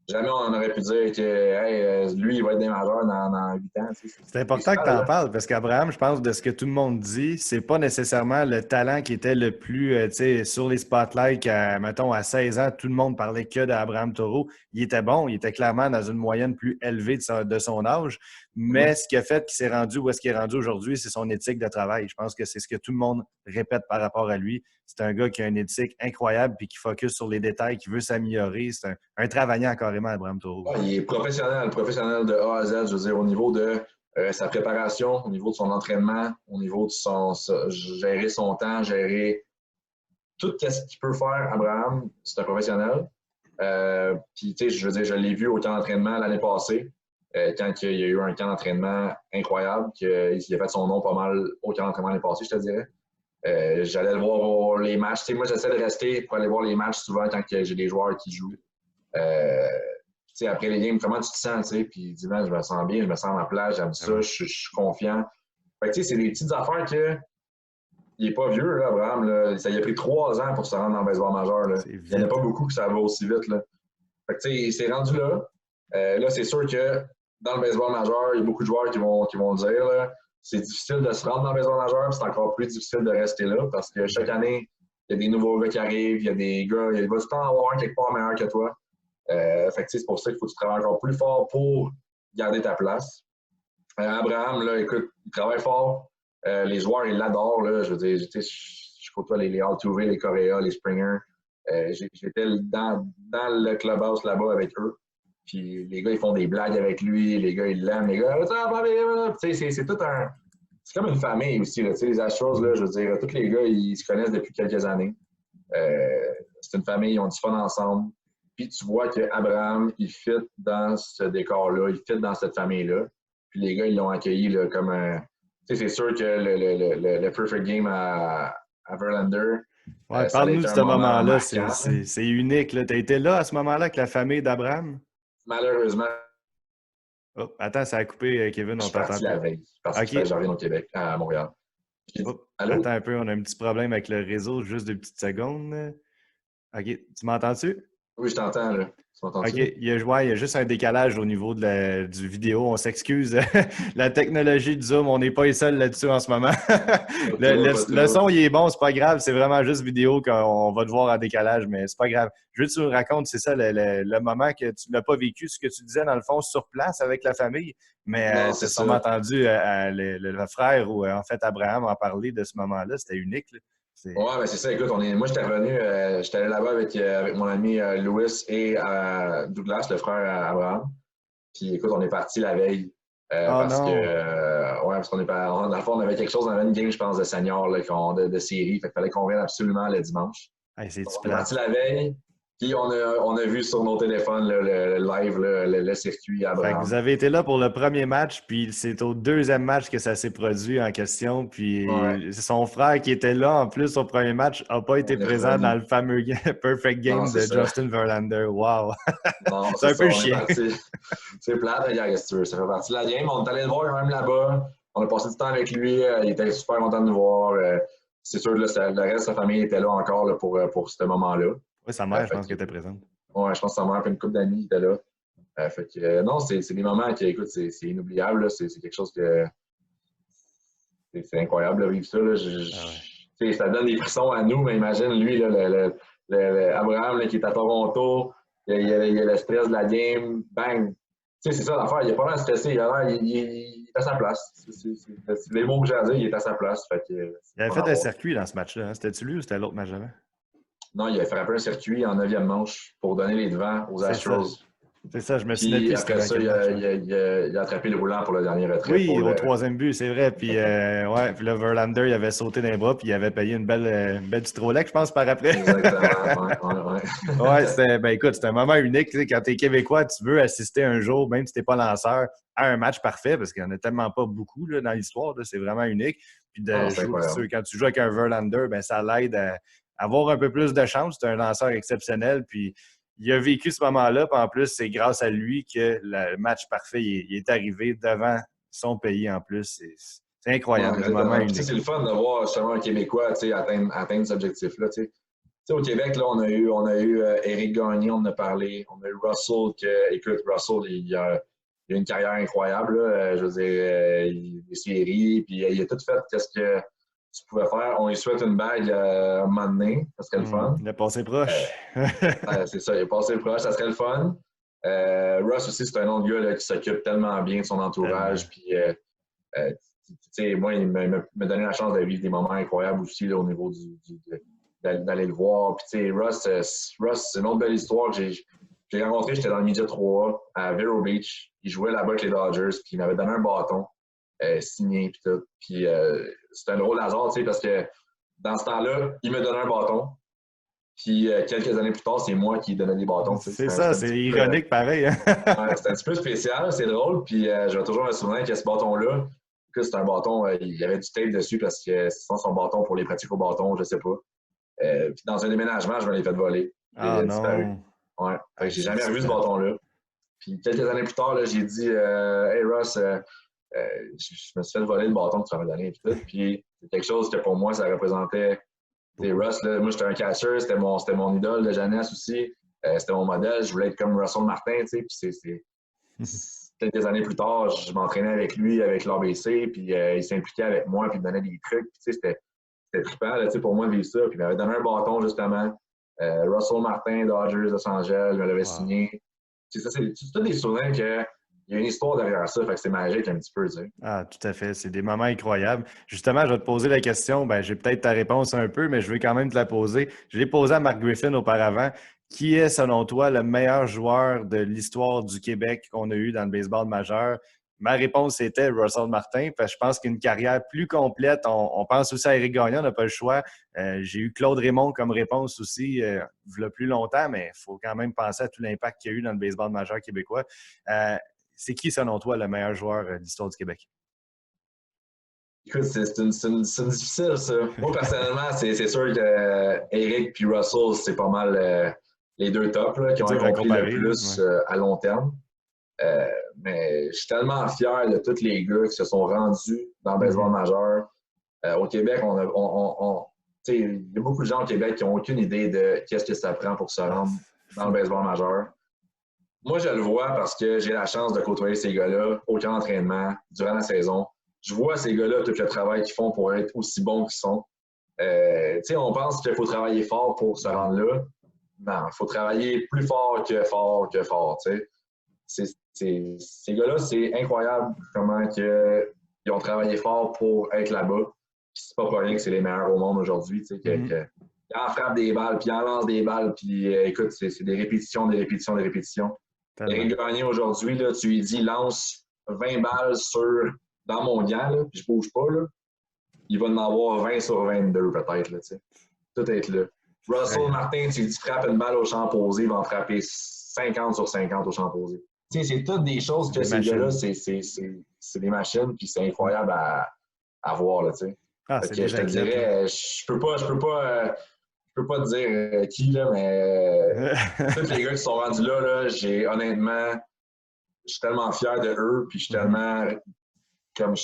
jamais on aurait pu dire que hey, lui, il va être des majeurs dans 8 ans. C'est important que tu en parles parce qu'Abraham, je pense, de ce que tout le monde dit, c'est pas nécessairement le talent qui était le plus sur les spotlights. Mettons, à 16 ans, tout le monde parlait que d'Abraham Taureau. Il était bon, il était clairement dans une moyenne plus élevée de son âge. Mais ce qui a fait qu'il s'est rendu où est-ce qu'il est rendu aujourd'hui, c'est son éthique de travail. Je pense que c'est ce que tout le monde répète par rapport à lui. C'est un gars qui a une éthique incroyable puis qui focus sur les détails, qui veut s'améliorer. C'est un travaillant carrément, Abraham Taureau. Ah, il est professionnel de A à Z, je veux dire, au niveau de sa préparation, au niveau de son entraînement, au niveau de gérer son temps, gérer tout ce qu'il peut faire, Abraham, c'est un professionnel. Puis, tu sais, je veux dire, je l'ai vu au camp d'entraînement l'année passée, quand il y a eu un camp d'entraînement incroyable, qu'il a fait son nom pas mal au camp d'entraînement l'année passée, je te dirais. J'allais le voir les matchs. Tu sais, moi, j'essaie de rester pour aller voir les matchs souvent quand j'ai des joueurs qui jouent. Après les games, comment tu te sens? Puis il dit, je me sens bien, je me sens à ma place, j'aime ça, je suis confiant. Fait que, c'est des petites affaires que il n'est pas vieux, là, Abraham. Là. Ça lui a pris 3 ans pour se rendre dans le baseball majeur. Là. Il n'y en a pas beaucoup que ça va aussi vite. Là. Fait que, il s'est rendu là. Là, c'est sûr que dans le baseball majeur, il y a beaucoup de joueurs qui vont le dire. Là. c'est difficile de se rendre dans la maison majeure, puis c'est encore plus difficile de rester là parce que chaque année, il y a des nouveaux gars qui arrivent, il y a des gars, il va tout le temps avoir un quelque part meilleur que toi. Fait que c'est pour ça qu'il faut que tu travailles encore plus fort pour garder ta place. Abraham, là, écoute, il travaille fort. Les joueurs, ils l'adorent. Là. Je veux dire, je côtoie les Altuve, les Correa, les Springer. J'étais dans le clubhouse là-bas avec eux. Puis les gars, ils font des blagues avec lui. Les gars, ils l'aiment. Les gars, c'est tout un... C'est comme une famille aussi. Là. Les Astros, là, je veux dire, tous les gars, ils se connaissent depuis quelques années. C'est une famille, ils ont du fun ensemble. Puis tu vois qu'Abraham, il fit dans ce décor-là, il fit dans cette famille-là. Puis les gars, ils l'ont accueilli là, comme un... Tu sais, c'est sûr que le Perfect Game à Verlander... Ouais, parle-nous de ce moment-là, c'est unique. Tu as été là à ce moment-là avec la famille d'Abraham? Malheureusement. Oh, attends, ça a coupé, Kevin, on t'entend. Je suis parti la veille. Je suis parti, j'en reviens au Québec, à Montréal. Allô? Attends un peu, on a un petit problème avec le réseau, juste 2 petites secondes. OK, tu m'entends-tu? Oui, je t'entends, là. OK, il y a juste un décalage au niveau du vidéo. On s'excuse. La technologie du Zoom, on n'est pas les seuls là-dessus en ce moment. le son, il est bon, c'est pas grave. C'est vraiment juste vidéo qu'on va te voir en décalage, mais c'est pas grave. Je veux que tu nous racontes, c'est ça, le moment que tu n'as pas vécu, ce que tu disais dans le fond sur place avec la famille, mais tu as sûrement entendu le frère ou en fait Abraham en parler de ce moment-là. C'était unique. Là. Ouais, ben c'est ça. Écoute, moi, j'étais revenu, j'étais allé là-bas avec mon ami Louis et Douglas, le frère Abraham. Puis écoute, on est parti la veille. Parce qu'on est pas. Dans le fond, on avait quelque chose, on avait une game, je pense, de senior, là, de série. Fait qu'il fallait qu'on vienne absolument le dimanche. Hey, on est parti la veille. Puis on a vu sur nos téléphones le live, le circuit Abraham. Vous avez été là pour le premier match, puis c'est au deuxième match que ça s'est produit en question. Puis son frère qui était là en plus au premier match n'a pas été présent dans le fameux Perfect Game de Justin Verlander. Wow! C'est un peu chiant. C'est plate, mais regarde, si tu veux. Ça fait partie de la game. On est allé le voir quand même là-bas. On a passé du temps avec lui. Il était super content de nous voir. C'est sûr que le reste de sa famille était là encore là, pour ce moment-là. Oui, sa mère, je pense qu'elle était présente. Oui, je pense que sa mère et une couple d'amis étaient là. Fait que, non, c'est des moments qui, écoute, c'est inoubliable. C'est quelque chose que... C'est incroyable de vivre ça. Là. Ça donne des frissons à nous, mais imagine, lui, là, Abraham là, qui est à Toronto, il y a le stress de la game, bang! C'est ça l'affaire, il n'est pas l'air stressé, il est à sa place. C'est les mots que j'ai à dire, il est à sa place. Fait que, il avait fait un circuit dans ce match-là. Hein? C'était-tu lui ou c'était l'autre match avant? Non, il a frappé un circuit en 9e manche pour donner les devants aux Astros. C'est ça, je me souviens plus. Après ça, il a attrapé le roulant pour le dernier retrait. Oui, au troisième but, c'est vrai. Puis, puis là, Verlander, il avait sauté dans les bras, puis il avait payé une belle petite Rolex, je pense, par après. Exactement. Écoute, c'est un moment unique. Tu sais, quand tu es Québécois, tu veux assister un jour, même si tu n'es pas lanceur, à un match parfait, parce qu'il n'y en a tellement pas beaucoup là, dans l'histoire. C'est vraiment unique. Puis quand tu joues avec un Verlander, ça l'aide à avoir un peu plus de chance. C'est un lanceur exceptionnel. Puis, il a vécu ce moment-là, puis en plus, c'est grâce à lui que le match parfait il est arrivé devant son pays en plus. C'est incroyable. C'est le fun de voir justement un Québécois atteindre cet objectif-là. Au Québec, là, on a eu Éric Gagné, on en a parlé. On a eu Russell, écoute, Russell, il a une carrière incroyable. Là, je veux dire, il est série, puis il a tout fait qu'est-ce que tu pouvais faire. On lui souhaite une bague à un moment donné, ça serait le fun. Il a passé proche. C'est ça, il a passé proche, ça serait le fun. Russ aussi, c'est un autre gars là, qui s'occupe tellement bien de son entourage. Puis, moi, il m'a donné la chance de vivre des moments incroyables aussi là, au niveau d'aller le voir. Puis, Russ, c'est une autre belle histoire que j'ai rencontré. J'étais dans le Media 3 à Vero Beach. Il jouait là-bas avec les Dodgers, puis il m'avait donné un bâton. Signé puis tout. Puis c'était un drôle hasard, tu sais, parce que dans ce temps-là, il me donnait un bâton. Puis quelques années plus tard, c'est moi qui donnais des bâtons. C'est ça, c'est ironique pareil. Hein? C'était un petit peu spécial, c'est drôle. Puis je vais toujours me souvenir que ce bâton-là, c'est un bâton, il y avait du tape dessus parce que c'est son bâton pour les pratiques au bâton, je sais pas. Puis dans un déménagement, je me l'ai fait voler. Ah non. Ouais. Fait que j'ai jamais revu ce bâton-là. Puis quelques années plus tard, là, j'ai dit Hey Russ, je me suis fait voler le bâton que tu m'avais donné. Puis c'est quelque chose que pour moi, ça représentait. Russ, là, moi j'étais un catcher, c'était mon idole de jeunesse aussi. C'était mon modèle. Je voulais être comme Russell Martin, tu sais. Puis quelques années plus tard, je m'entraînais avec lui, avec l'ABC, puis il s'impliquait avec moi, puis il me donnait des trucs. Puis, c'était trippant là, pour moi de vivre ça. Puis il m'avait donné un bâton, justement. Russell Martin, Dodgers, Los Angeles, il me l'avait signé. C'est tous des souvenirs que il y a une histoire derrière ça, fait que c'est magique un petit peu, tu sais. Ah, tout à fait. C'est des moments incroyables. Justement, je vais te poser la question. Ben, j'ai peut-être ta réponse un peu, mais je vais quand même te la poser. Je l'ai posée à Mark Griffin auparavant. Qui est, selon toi, le meilleur joueur de l'histoire du Québec qu'on a eu dans le baseball majeur? Ma réponse était Russell Martin, parce que je pense qu'une carrière plus complète, on pense aussi à Éric Gagnon, on n'a pas le choix. J'ai eu Claude Raymond comme réponse aussi, il y a plus longtemps, mais il faut quand même penser à tout l'impact qu'il y a eu dans le baseball majeur québécois. C'est qui, selon toi, le meilleur joueur de l'histoire du Québec? Écoute, c'est difficile, ça. Moi, personnellement, c'est sûr que Eric puis Russell, c'est pas mal les deux tops là, qui ont accompli le plus à long terme. Mais je suis tellement fier de tous les gars qui se sont rendus dans le baseball majeur. Au Québec, il y a beaucoup de gens au Québec qui n'ont aucune idée de qu'est-ce que ça prend pour se rendre dans le baseball majeur. Moi, je le vois parce que j'ai la chance de côtoyer ces gars-là au camp d'entraînement, durant la saison. Je vois ces gars-là, tout le travail qu'ils font pour être aussi bons qu'ils sont. On pense qu'il faut travailler fort pour se rendre là. Non, il faut travailler plus fort que fort que fort. Ces gars-là, c'est incroyable comment ils ont travaillé fort pour être là-bas. C'est pas pour rien que c'est les meilleurs au monde aujourd'hui. Ils en frappent des balles, puis ils en lancent des balles, puis écoute, c'est des répétitions, des répétitions, des répétitions. Éric Gagné aujourd'hui, là, tu lui dis lance 20 balles dans mon gant, là, puis je bouge pas, là. Il va en avoir 20 sur 22 peut-être. Là, tout être là. Russell Martin, tu lui dis frappe une balle au champ posé, il va en frapper 50 sur 50 au champ posé. C'est toutes des choses que ces gars-là, c'est des machines, puis c'est incroyable à voir. Là, je te dirais, je peux pas te dire qui, là, mais tous les gars qui sont rendus là, honnêtement, je suis tellement fier de eux, puis je suis tellement comme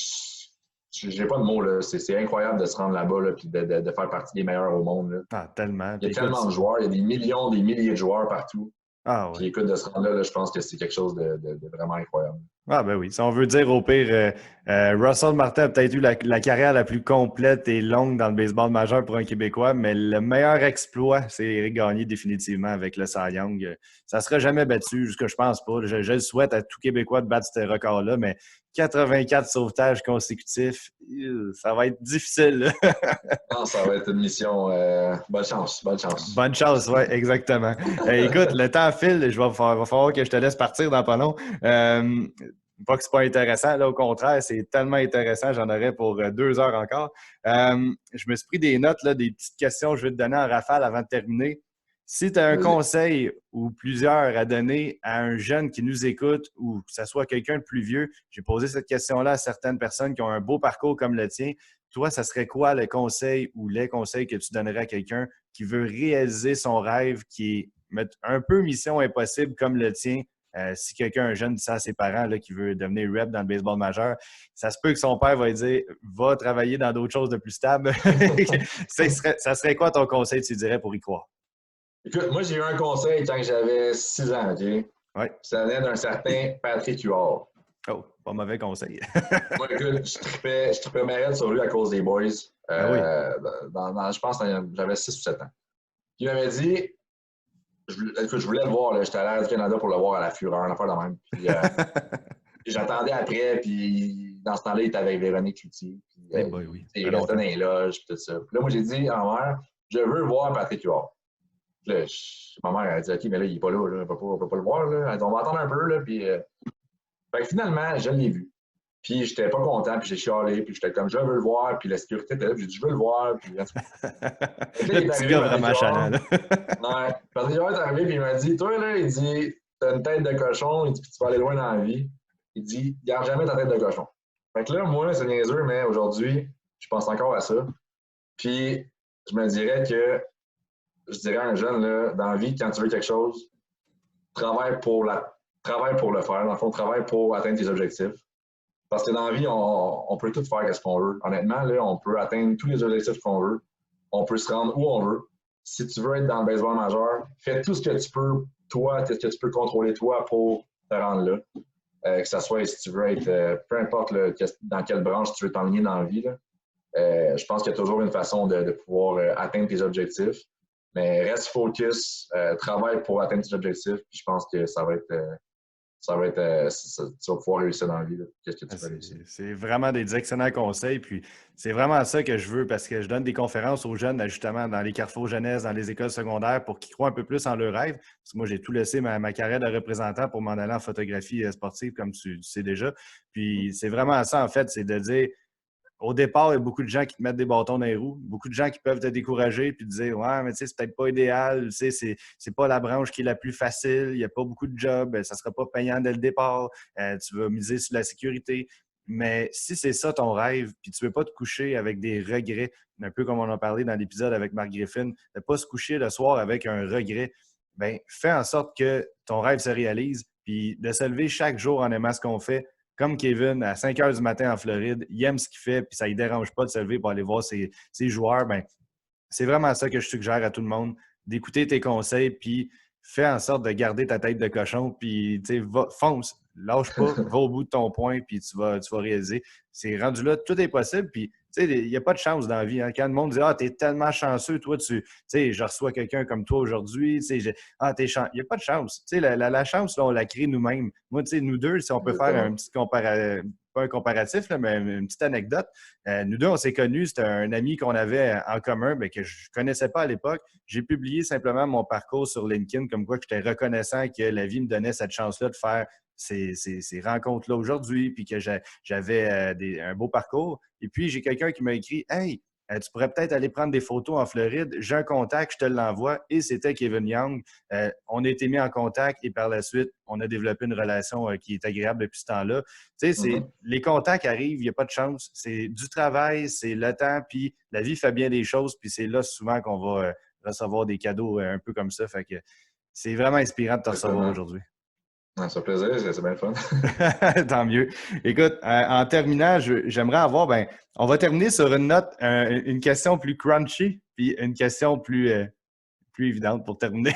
j'ai pas de mots, là. C'est incroyable de se rendre là-bas, là, puis de faire partie des meilleurs au monde. Là. Ah, tellement. Il y a tellement de joueurs, il y a des millions, des milliers de joueurs partout. Ah, ouais. Puis écoute, de se rendre là, je pense que c'est quelque chose de vraiment incroyable. Ah, ben oui. Si on veut dire au pire, Russell Martin a peut-être eu la carrière la plus complète et longue dans le baseball majeur pour un Québécois, mais le meilleur exploit, c'est Éric Gagné, définitivement, avec le Cy Young. Ça ne sera jamais battu, ce que je pense pas. Je le souhaite à tout Québécois de battre ce record-là, mais 84 sauvetages consécutifs, ça va être difficile. Non, ça va être une mission. Bonne chance, bonne chance. Bonne chance, oui, exactement. Écoute, le temps file, va falloir que je te laisse partir dans pas long. Pas que c'est pas intéressant, là, au contraire, c'est tellement intéressant, j'en aurais pour 2 heures encore. Je me suis pris des notes, là, des petites questions que je vais te donner en rafale avant de terminer. Si tu as un conseil ou plusieurs à donner à un jeune qui nous écoute ou que ce soit quelqu'un de plus vieux, j'ai posé cette question-là à certaines personnes qui ont un beau parcours comme le tien. Toi, ça serait quoi le conseil ou les conseils que tu donnerais à quelqu'un qui veut réaliser son rêve, qui est un peu mission impossible comme le tien? Si quelqu'un, un jeune, dit ça à ses parents là, qui veut devenir rep dans le baseball majeur, ça se peut que son père va lui dire « Va travailler dans d'autres choses de plus stable. » Ça serait quoi ton conseil, tu dirais, pour y croire? Écoute, moi, j'ai eu un conseil quand j'avais 6 ans, OK? Ouais. Ça venait d'un certain Patrick Huard. Oh, pas mauvais conseil. Moi, écoute, je tripais malade sur lui à cause des boys. Je pense que j'avais 6 ou 7 ans. Il m'avait dit, écoute, je voulais le voir, j'étais allé au Canada pour le voir à la Fureur, une affaire de même. Puis, j'attendais après, puis dans ce temps-là, il était avec Véronique Cloutier. Puis, il restait dans les loges, puis tout ça. Puis là, moi, j'ai dit à ma mère, je veux voir Patrick Huard. Là, ma mère a dit, OK, mais là, il n'est pas là, on ne peut pas le voir. Là. Elle dit, on va attendre un peu. Là, puis, fait que finalement, je l'ai vu. Puis, j'étais pas content, puis j'ai chialé, puis j'étais comme, je veux le voir, puis la sécurité était là, puis j'ai dit, je veux le voir. Puis, là, le petit gars vraiment chalant. Ouais. Patrick Huard est arrivé, puis il m'a dit, toi, là, il dit, t'as une tête de cochon, il dit, puis tu vas aller loin dans la vie. Il dit, garde jamais ta tête de cochon. Fait que là, moi, c'est niaiseux, mais aujourd'hui, je pense encore à ça. Puis, je me dirais que, je dirais à un jeune, là, dans la vie, quand tu veux quelque chose, travaille pour le faire. Dans le fond, travaille pour atteindre tes objectifs. Parce que dans la vie, on peut tout faire ce qu'on veut. Honnêtement, là, on peut atteindre tous les objectifs qu'on veut. On peut se rendre où on veut. Si tu veux être dans le baseball majeur, fais tout ce que tu peux, toi, ce que tu peux contrôler, toi, pour te rendre là. que ce soit si tu veux être, peu importe dans quelle branche tu veux t'enligner dans la vie, là, je pense qu'il y a toujours une façon de pouvoir atteindre tes objectifs. Mais reste focus, travaille pour atteindre tes objectifs, puis je pense que tu vas pouvoir réussir dans la vie. Qu'est-ce que tu vas réussir? C'est vraiment des excellents conseils. Puis c'est vraiment ça que je veux parce que je donne des conférences aux jeunes, justement, dans les carrefours jeunesse, dans les écoles secondaires pour qu'ils croient un peu plus en leurs rêves. Parce que moi, j'ai tout laissé ma carrière de représentant pour m'en aller en photographie sportive, comme tu sais déjà. Puis c'est vraiment ça, en fait, c'est de dire au départ, il y a beaucoup de gens qui te mettent des bâtons dans les roues, beaucoup de gens qui peuvent te décourager puis te dire ouais, mais tu sais, c'est peut-être pas idéal, tu sais, c'est pas la branche qui est la plus facile, il n'y a pas beaucoup de jobs, ça sera pas payant dès le départ, tu vas miser sur la sécurité. Mais si c'est ça ton rêve, puis tu veux pas te coucher avec des regrets, un peu comme on a parlé dans l'épisode avec Marc Griffin, de pas se coucher le soir avec un regret, bien, fais en sorte que ton rêve se réalise, puis de se lever chaque jour en aimant ce qu'on fait, comme Kevin, à 5 heures du matin en Floride, il aime ce qu'il fait, puis ça ne lui dérange pas de se lever pour aller voir ses joueurs. Ben, c'est vraiment ça que je suggère à tout le monde, d'écouter tes conseils, puis fais en sorte de garder ta tête de cochon, puis fonce, lâche pas, va au bout de ton point, puis tu vas réaliser. C'est rendu là, tout est possible, puis il n'y a pas de chance dans la vie. Hein. Quand le monde dit « Ah, t'es tellement chanceux, toi, je reçois quelqu'un comme toi aujourd'hui, ah, t'es chanceux. » Il n'y a pas de chance. La chance, là, on la crée nous-mêmes. Moi, nous deux, si on peut faire un petit pas un comparatif, là, mais une petite anecdote. Nous deux, on s'est connus. C'était un ami qu'on avait en commun, mais que je ne connaissais pas à l'époque. J'ai publié simplement mon parcours sur LinkedIn, comme quoi j'étais reconnaissant que la vie me donnait cette chance-là de faire ces rencontres-là aujourd'hui, puis que j'avais un beau parcours. Et puis, j'ai quelqu'un qui m'a écrit « Hey, tu pourrais peut-être aller prendre des photos en Floride. J'ai un contact, je te l'envoie. » Et c'était Kevin Young. On a été mis en contact et par la suite, on a développé une relation qui est agréable depuis ce temps-là. Tu sais, les contacts arrivent, il n'y a pas de chance. C'est du travail, c'est le temps, puis la vie fait bien des choses, puis c'est là souvent qu'on va recevoir des cadeaux un peu comme ça. Fait que c'est vraiment inspirant de te recevoir aujourd'hui. Ça fait plaisir, c'est bien le fun. Tant mieux. Écoute, en terminant, j'aimerais avoir, on va terminer sur une note, une question plus crunchy, puis une question plus évidente pour terminer.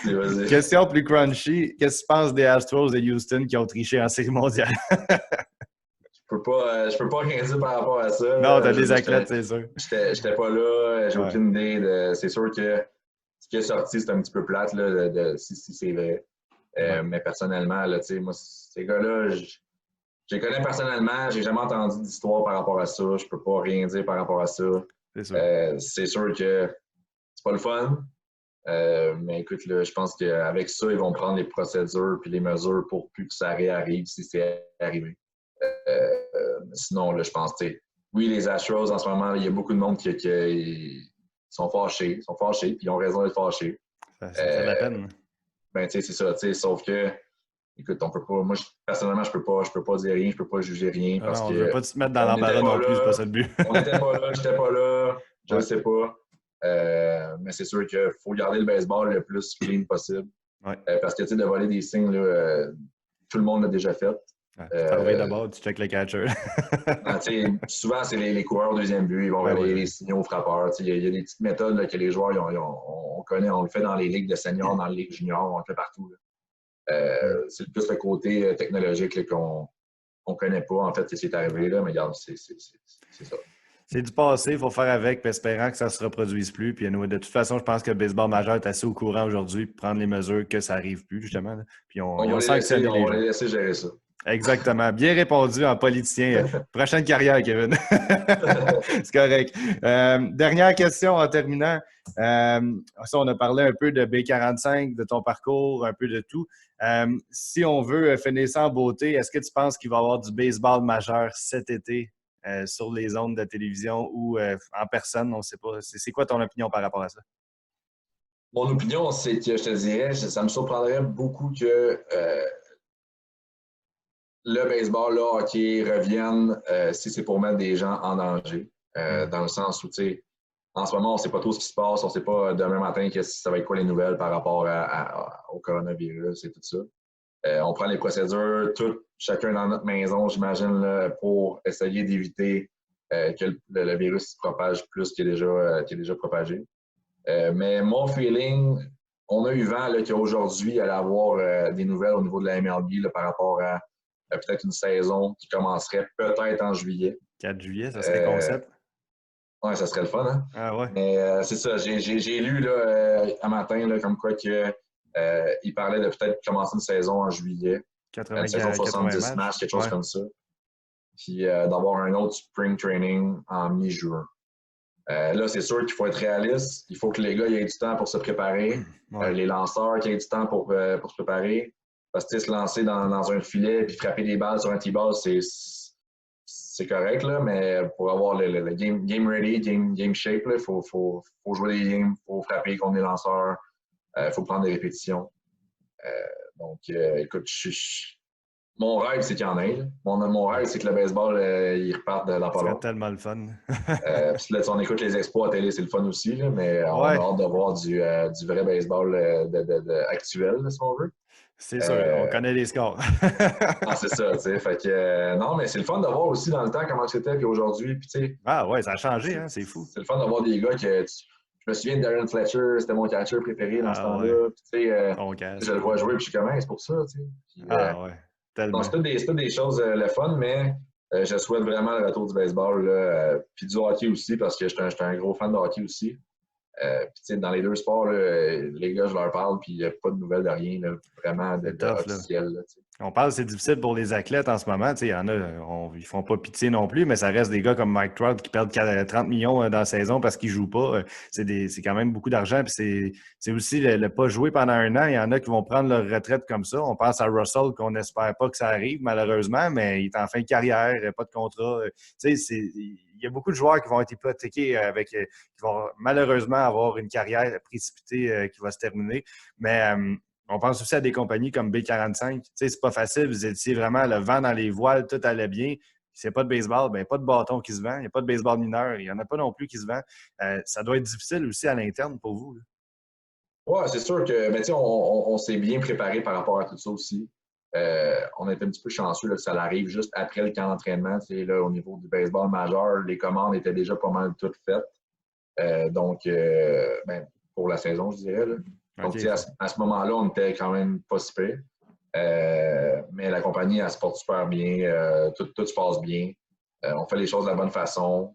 Vas-y. Question plus crunchy. Qu'est-ce que tu penses des Astros de Houston qui ont triché en série mondiale? Je peux pas rien dire par rapport à ça. Non, t'as des athlètes, c'est sûr. J'étais pas là, j'ai aucune idée. C'est sûr que ce qui est sorti, c'est un petit peu plate là, si c'est vrai. Mais personnellement, là, moi, ces gars-là, je les connais personnellement, j'ai jamais entendu d'histoire par rapport à ça. Je peux pas rien dire par rapport à ça. C'est sûr que c'est pas le fun. Mais écoute, là, je pense qu'avec ça, ils vont prendre les procédures et les mesures pour plus que ça réarrive si c'est arrivé. Sinon, là, je pense, oui, les Astros, en ce moment, il y a beaucoup de monde qui sont fâchés, puis ils ont raison d'être fâchés. Ça fait de la peine. C'est ça, sauf que, écoute, on peut pas, moi, personnellement, je peux pas dire rien, je peux pas juger rien. Parce que je veux pas te mettre dans l'embarras non plus, c'est pas ça le but. On n'était pas là, j'étais pas là, je ne sais pas. Mais c'est sûr qu'il faut garder le baseball le plus clean possible. Ouais. Parce que, de voler des signes, là, tout le monde l'a déjà fait. Tu d'abord, tu checkes le catcher. Souvent, c'est les coureurs au deuxième but, ils vont voler les signaux aux frappeurs. Il y a des petites méthodes là, que les joueurs, on connaît, on le fait dans les ligues de seniors, dans les ligues juniors, on le fait partout. C'est plus le côté technologique qu'on ne connaît pas. En fait, c'est arrivé, là, mais regarde, c'est ça. C'est du passé, il faut faire avec, puis espérant que ça ne se reproduise plus. Puis de toute façon, je pense que le baseball majeur est assez au courant aujourd'hui pour prendre les mesures que ça n'arrive plus, justement. Là. Puis on va les laisser gérer ça. Exactement. Bien répondu en politicien. Prochaine carrière, Kevin. C'est correct. Dernière question en terminant. On a parlé un peu de B45, de ton parcours, un peu de tout. Si on veut finir ça en beauté, est-ce que tu penses qu'il va y avoir du baseball majeur cet été sur les ondes de télévision ou en personne? On ne sait pas. C'est quoi ton opinion par rapport à ça? Mon opinion, c'est que je te dirais, ça me surprendrait beaucoup que le baseball, le hockey reviennent si c'est pour mettre des gens en danger. Dans le sens où, en ce moment, on ne sait pas trop ce qui se passe. On ne sait pas demain matin ça va être quoi les nouvelles par rapport au coronavirus et tout ça. On prend les procédures, chacun dans notre maison, j'imagine, là, pour essayer d'éviter que le virus se propage plus qu'il est déjà propagé. Mais mon feeling, on a eu vent qu'aujourd'hui, il allait avoir des nouvelles au niveau de la MLB là, par rapport à peut-être une saison qui commencerait peut-être en juillet. 4 juillet, ça serait concept. Oui, ça serait le fun, hein? Ah ouais. Mais c'est ça, j'ai lu un matin là, comme quoi que il parlait de peut-être commencer une saison en juillet. Une saison 70 matchs, quelque chose comme ça. Puis d'avoir un autre spring training en mi-juin. Là, c'est sûr qu'il faut être réaliste. Il faut que les gars aient du temps pour se préparer. Les lanceurs qui aient du temps pour se préparer. Parce que se lancer dans un filet puis frapper des balles sur un T-ball, c'est correct, là, mais pour avoir le game ready, game shape, il faut jouer des games, il faut frapper contre les lanceurs, il faut prendre des répétitions. Donc, écoute, mon rêve, c'est qu'il y en ait. Mon rêve, c'est que le baseball, il reparte dans pas long. C'est tellement le fun. Puis là, on écoute les expos à télé, c'est le fun aussi, là, mais on a hâte de voir du vrai baseball actuel, là, si on veut. C'est sûr, on connaît les scores. C'est ça, tu sais. Fait que, non, mais c'est le fun de voir aussi dans le temps comment c'était, puis aujourd'hui. Puis, tu sais. Ah ouais, ça a changé, hein, c'est fou. C'est le fun de voir des gars que. Je me souviens de Darren Fletcher, c'était mon catcher préféré dans ce temps-là. Puis, tu sais, je le vois jouer, puis je suis comme, c'est pour ça, tu sais. Puis, ouais, tellement. Donc, c'est toutes des choses le fun, mais je souhaite vraiment le retour du baseball, là, puis du hockey aussi, parce que je suis un gros fan de hockey aussi. Puis, dans les deux sports, là, les gars, je leur parle, puis il n'y a pas de nouvelles de rien, là, vraiment de officiel. Là, on parle, c'est difficile pour les athlètes en ce moment. Il y en a, ils font pas pitié non plus, mais ça reste des gars comme Mike Trout qui perdent 30 millions dans la saison parce qu'ils ne jouent pas. C'est quand même beaucoup d'argent. Puis c'est aussi le pas jouer pendant un an. Il y en a qui vont prendre leur retraite comme ça. On pense à Russell, qu'on n'espère pas que ça arrive, malheureusement, mais il est en fin de carrière, pas de contrat. Il y a beaucoup de joueurs qui vont être hypothéqués qui vont malheureusement avoir une carrière précipitée qui va se terminer. Mais on pense aussi à des compagnies comme B45. C'est pas facile. Vous étiez vraiment le vent dans les voiles, tout allait bien. S'il n'y a pas de baseball, bien, pas de bâton qui se vend. Il n'y a pas de baseball mineur. Il n'y en a pas non plus qui se vend. Ça doit être difficile aussi à l'interne pour vous. Oui, c'est sûr que on s'est bien préparé par rapport à tout ça aussi. On a été un petit peu chanceux là, que ça arrive juste après le camp d'entraînement. Là, au niveau du baseball majeur, les commandes étaient déjà pas mal toutes faites. Donc, pour la saison, je dirais. Là. Donc, okay. À ce moment-là, on était quand même pas si pire. Mais la compagnie, elle se porte super bien. Tout se passe bien. On fait les choses de la bonne façon.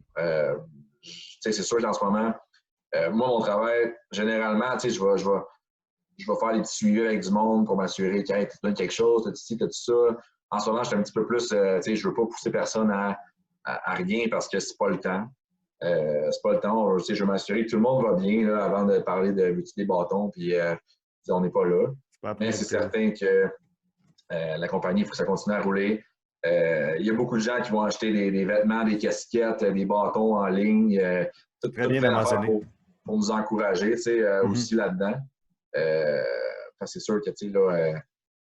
C'est sûr qu'en ce moment, moi, mon travail, généralement, je vais faire des petits suivis avec du monde pour m'assurer qu'il y a quelque chose, t'as ci, t'as tout ça. En ce moment, je suis un petit peu plus, je veux pas pousser personne à rien parce que c'est pas le temps. C'est pas le temps. Je veux m'assurer que tout le monde va bien là, avant de parler de l'utilité des bâtons, puis on n'est pas là. Mais c'est certain que la compagnie, il faut que ça continue à rouler. Il y a beaucoup de gens qui vont acheter des vêtements, des casquettes, des bâtons en ligne. Tout plein d'affaires pour nous encourager aussi là-dedans. C'est sûr que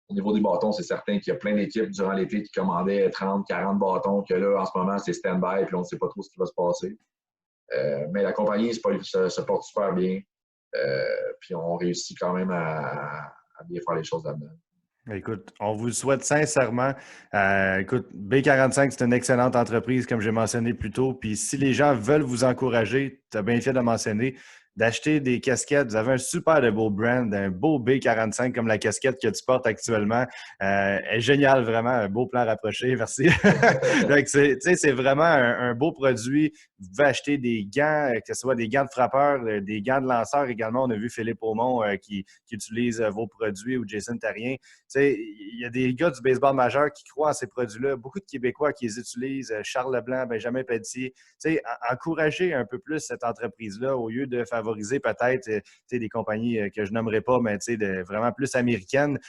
au niveau des bâtons, c'est certain qu'il y a plein d'équipes durant l'été qui commandaient 30, 40 bâtons, que là, en ce moment, c'est stand-by, puis on ne sait pas trop ce qui va se passer. Mais la compagnie se porte super bien. Puis on réussit quand même à bien faire les choses là-dedans. Écoute, on vous le souhaite sincèrement. Écoute, B45, c'est une excellente entreprise, comme j'ai mentionné plus tôt. Puis si les gens veulent vous encourager, tu as bien fait de mentionner, d'acheter des casquettes. Vous avez un super de beau brand, un beau B45 comme la casquette que tu portes actuellement. Est génial, vraiment. Un beau plan rapproché. Merci. Donc, c'est vraiment un beau produit. Vous pouvez acheter des gants, que ce soit des gants de frappeur, des gants de lanceur également. On a vu Philippe Aumont qui utilise vos produits ou Jason Therrien. Il y a des gars du baseball majeur qui croient en ces produits-là. Beaucoup de Québécois qui les utilisent. Charles Leblanc, Benjamin Pelletier. Encourager un peu plus cette entreprise-là au lieu de favoriser peut-être des compagnies que je nommerai pas, mais vraiment plus américaines.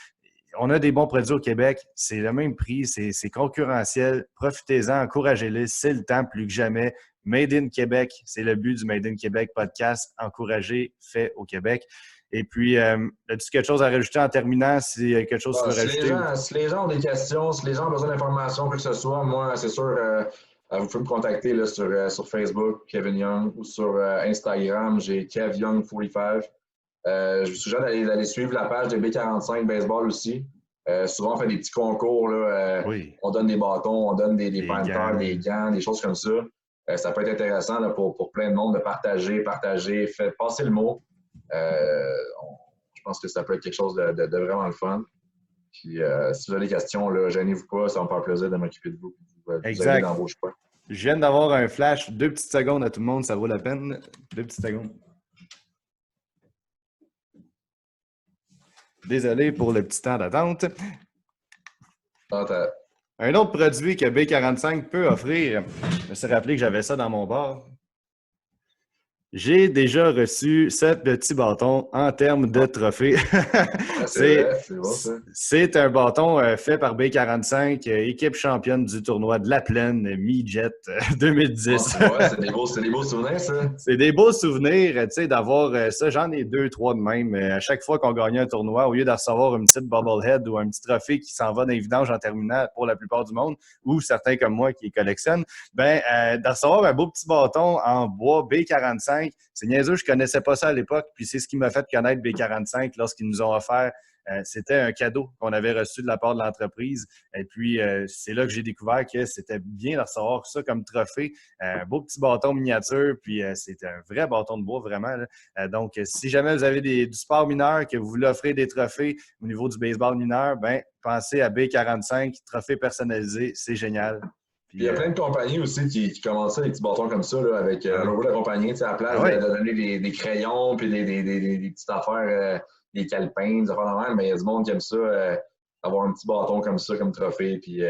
On a des bons produits au Québec. C'est le même prix. C'est concurrentiel. Profitez-en. Encouragez-les. C'est le temps plus que jamais. Made in Québec. C'est le but du Made in Québec podcast. Encourager, fait au Québec. Et puis, as-tu quelque chose à rajouter en terminant? Si quelque chose tu veux rajouter? Si les gens ont des questions, si les gens ont besoin d'informations, quoi que ce soit, moi, c'est sûr, vous pouvez me contacter là, sur Facebook, Kevin Young, ou sur Instagram, j'ai KevYoung45. Je vous suggère d'aller suivre la page de B45 Baseball aussi. Souvent, on fait des petits concours. Là, oui. On donne des bâtons, on donne des pointeurs, des gants, des choses comme ça. Ça peut être intéressant là, pour plein de monde de partager, passer le mot. Je pense que ça peut être quelque chose de vraiment le fun. Puis si vous avez des questions, là, gênez-vous pas, ça va me faire plaisir de m'occuper de vous. Vous aider Exact. dans vos choix. Je viens d'avoir un flash. 2 petites secondes à tout le monde, ça vaut la peine. 2 petites secondes. Désolé pour le petit temps d'attente. Un autre produit que B45 peut offrir, je me suis rappelé que j'avais ça dans mon bar. J'ai déjà reçu 7 petits bâtons en termes de trophées. C'est un bâton fait par B45, équipe championne du tournoi de la Plaine, Mi-Jet 2010. C'est des beaux souvenirs, ça. C'est des beaux souvenirs, tu sais, d'avoir ça. J'en ai 2, 3 de même. À chaque fois qu'on gagnait un tournoi, au lieu de recevoir une petite bobblehead ou un petit trophée qui s'en va dans les vidanges en terminale pour la plupart du monde, ou certains comme moi qui les collectionnent, de recevoir un beau petit bâton en bois B45, c'est niaiseux, je connaissais pas ça à l'époque, puis c'est ce qui m'a fait connaître B45 lorsqu'ils nous ont offert. C'était un cadeau qu'on avait reçu de la part de l'entreprise. Et puis, c'est là que j'ai découvert que c'était bien de recevoir ça comme trophée. Un beau petit bâton miniature, puis c'était un vrai bâton de bois, vraiment. Donc, si jamais vous avez du sport mineur, que vous voulez offrir des trophées au niveau du baseball mineur, pensez à B45, trophée personnalisé, c'est génial. Puis, il y a plein de compagnies aussi qui commencent ça, des petits bâtons comme ça, là, avec le logo de la compagnie, à la place de donner des crayons puis des petites affaires, des calepins, des affaires normales, mais il y a du monde qui aime ça, avoir un petit bâton comme ça, comme trophée, puis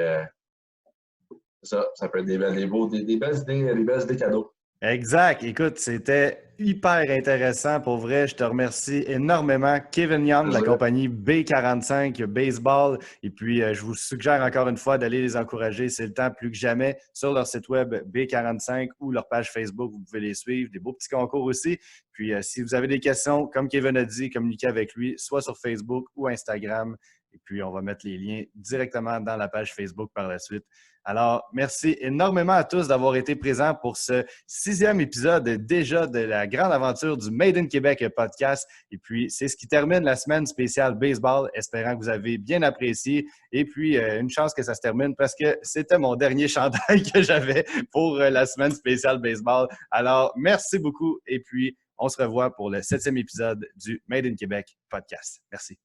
ça peut être des belles idées cadeaux. Exact. Écoute, c'était hyper intéressant. Pour vrai, je te remercie énormément. Kevin Young de la compagnie B45 Baseball. Et puis, je vous suggère encore une fois d'aller les encourager. C'est le temps plus que jamais sur leur site web B45 ou leur page Facebook. Vous pouvez les suivre. Des beaux petits concours aussi. Puis, si vous avez des questions, comme Kevin a dit, communiquez avec lui, soit sur Facebook ou Instagram. Et puis, on va mettre les liens directement dans la page Facebook par la suite. Alors, merci énormément à tous d'avoir été présents pour ce 6e épisode déjà de la grande aventure du Made in Québec podcast. Et puis, c'est ce qui termine la semaine spéciale baseball, espérant que vous avez bien apprécié. Et puis, une chance que ça se termine parce que c'était mon dernier chandail que j'avais pour la semaine spéciale baseball. Alors, merci beaucoup et puis on se revoit pour le 7e épisode du Made in Québec podcast. Merci.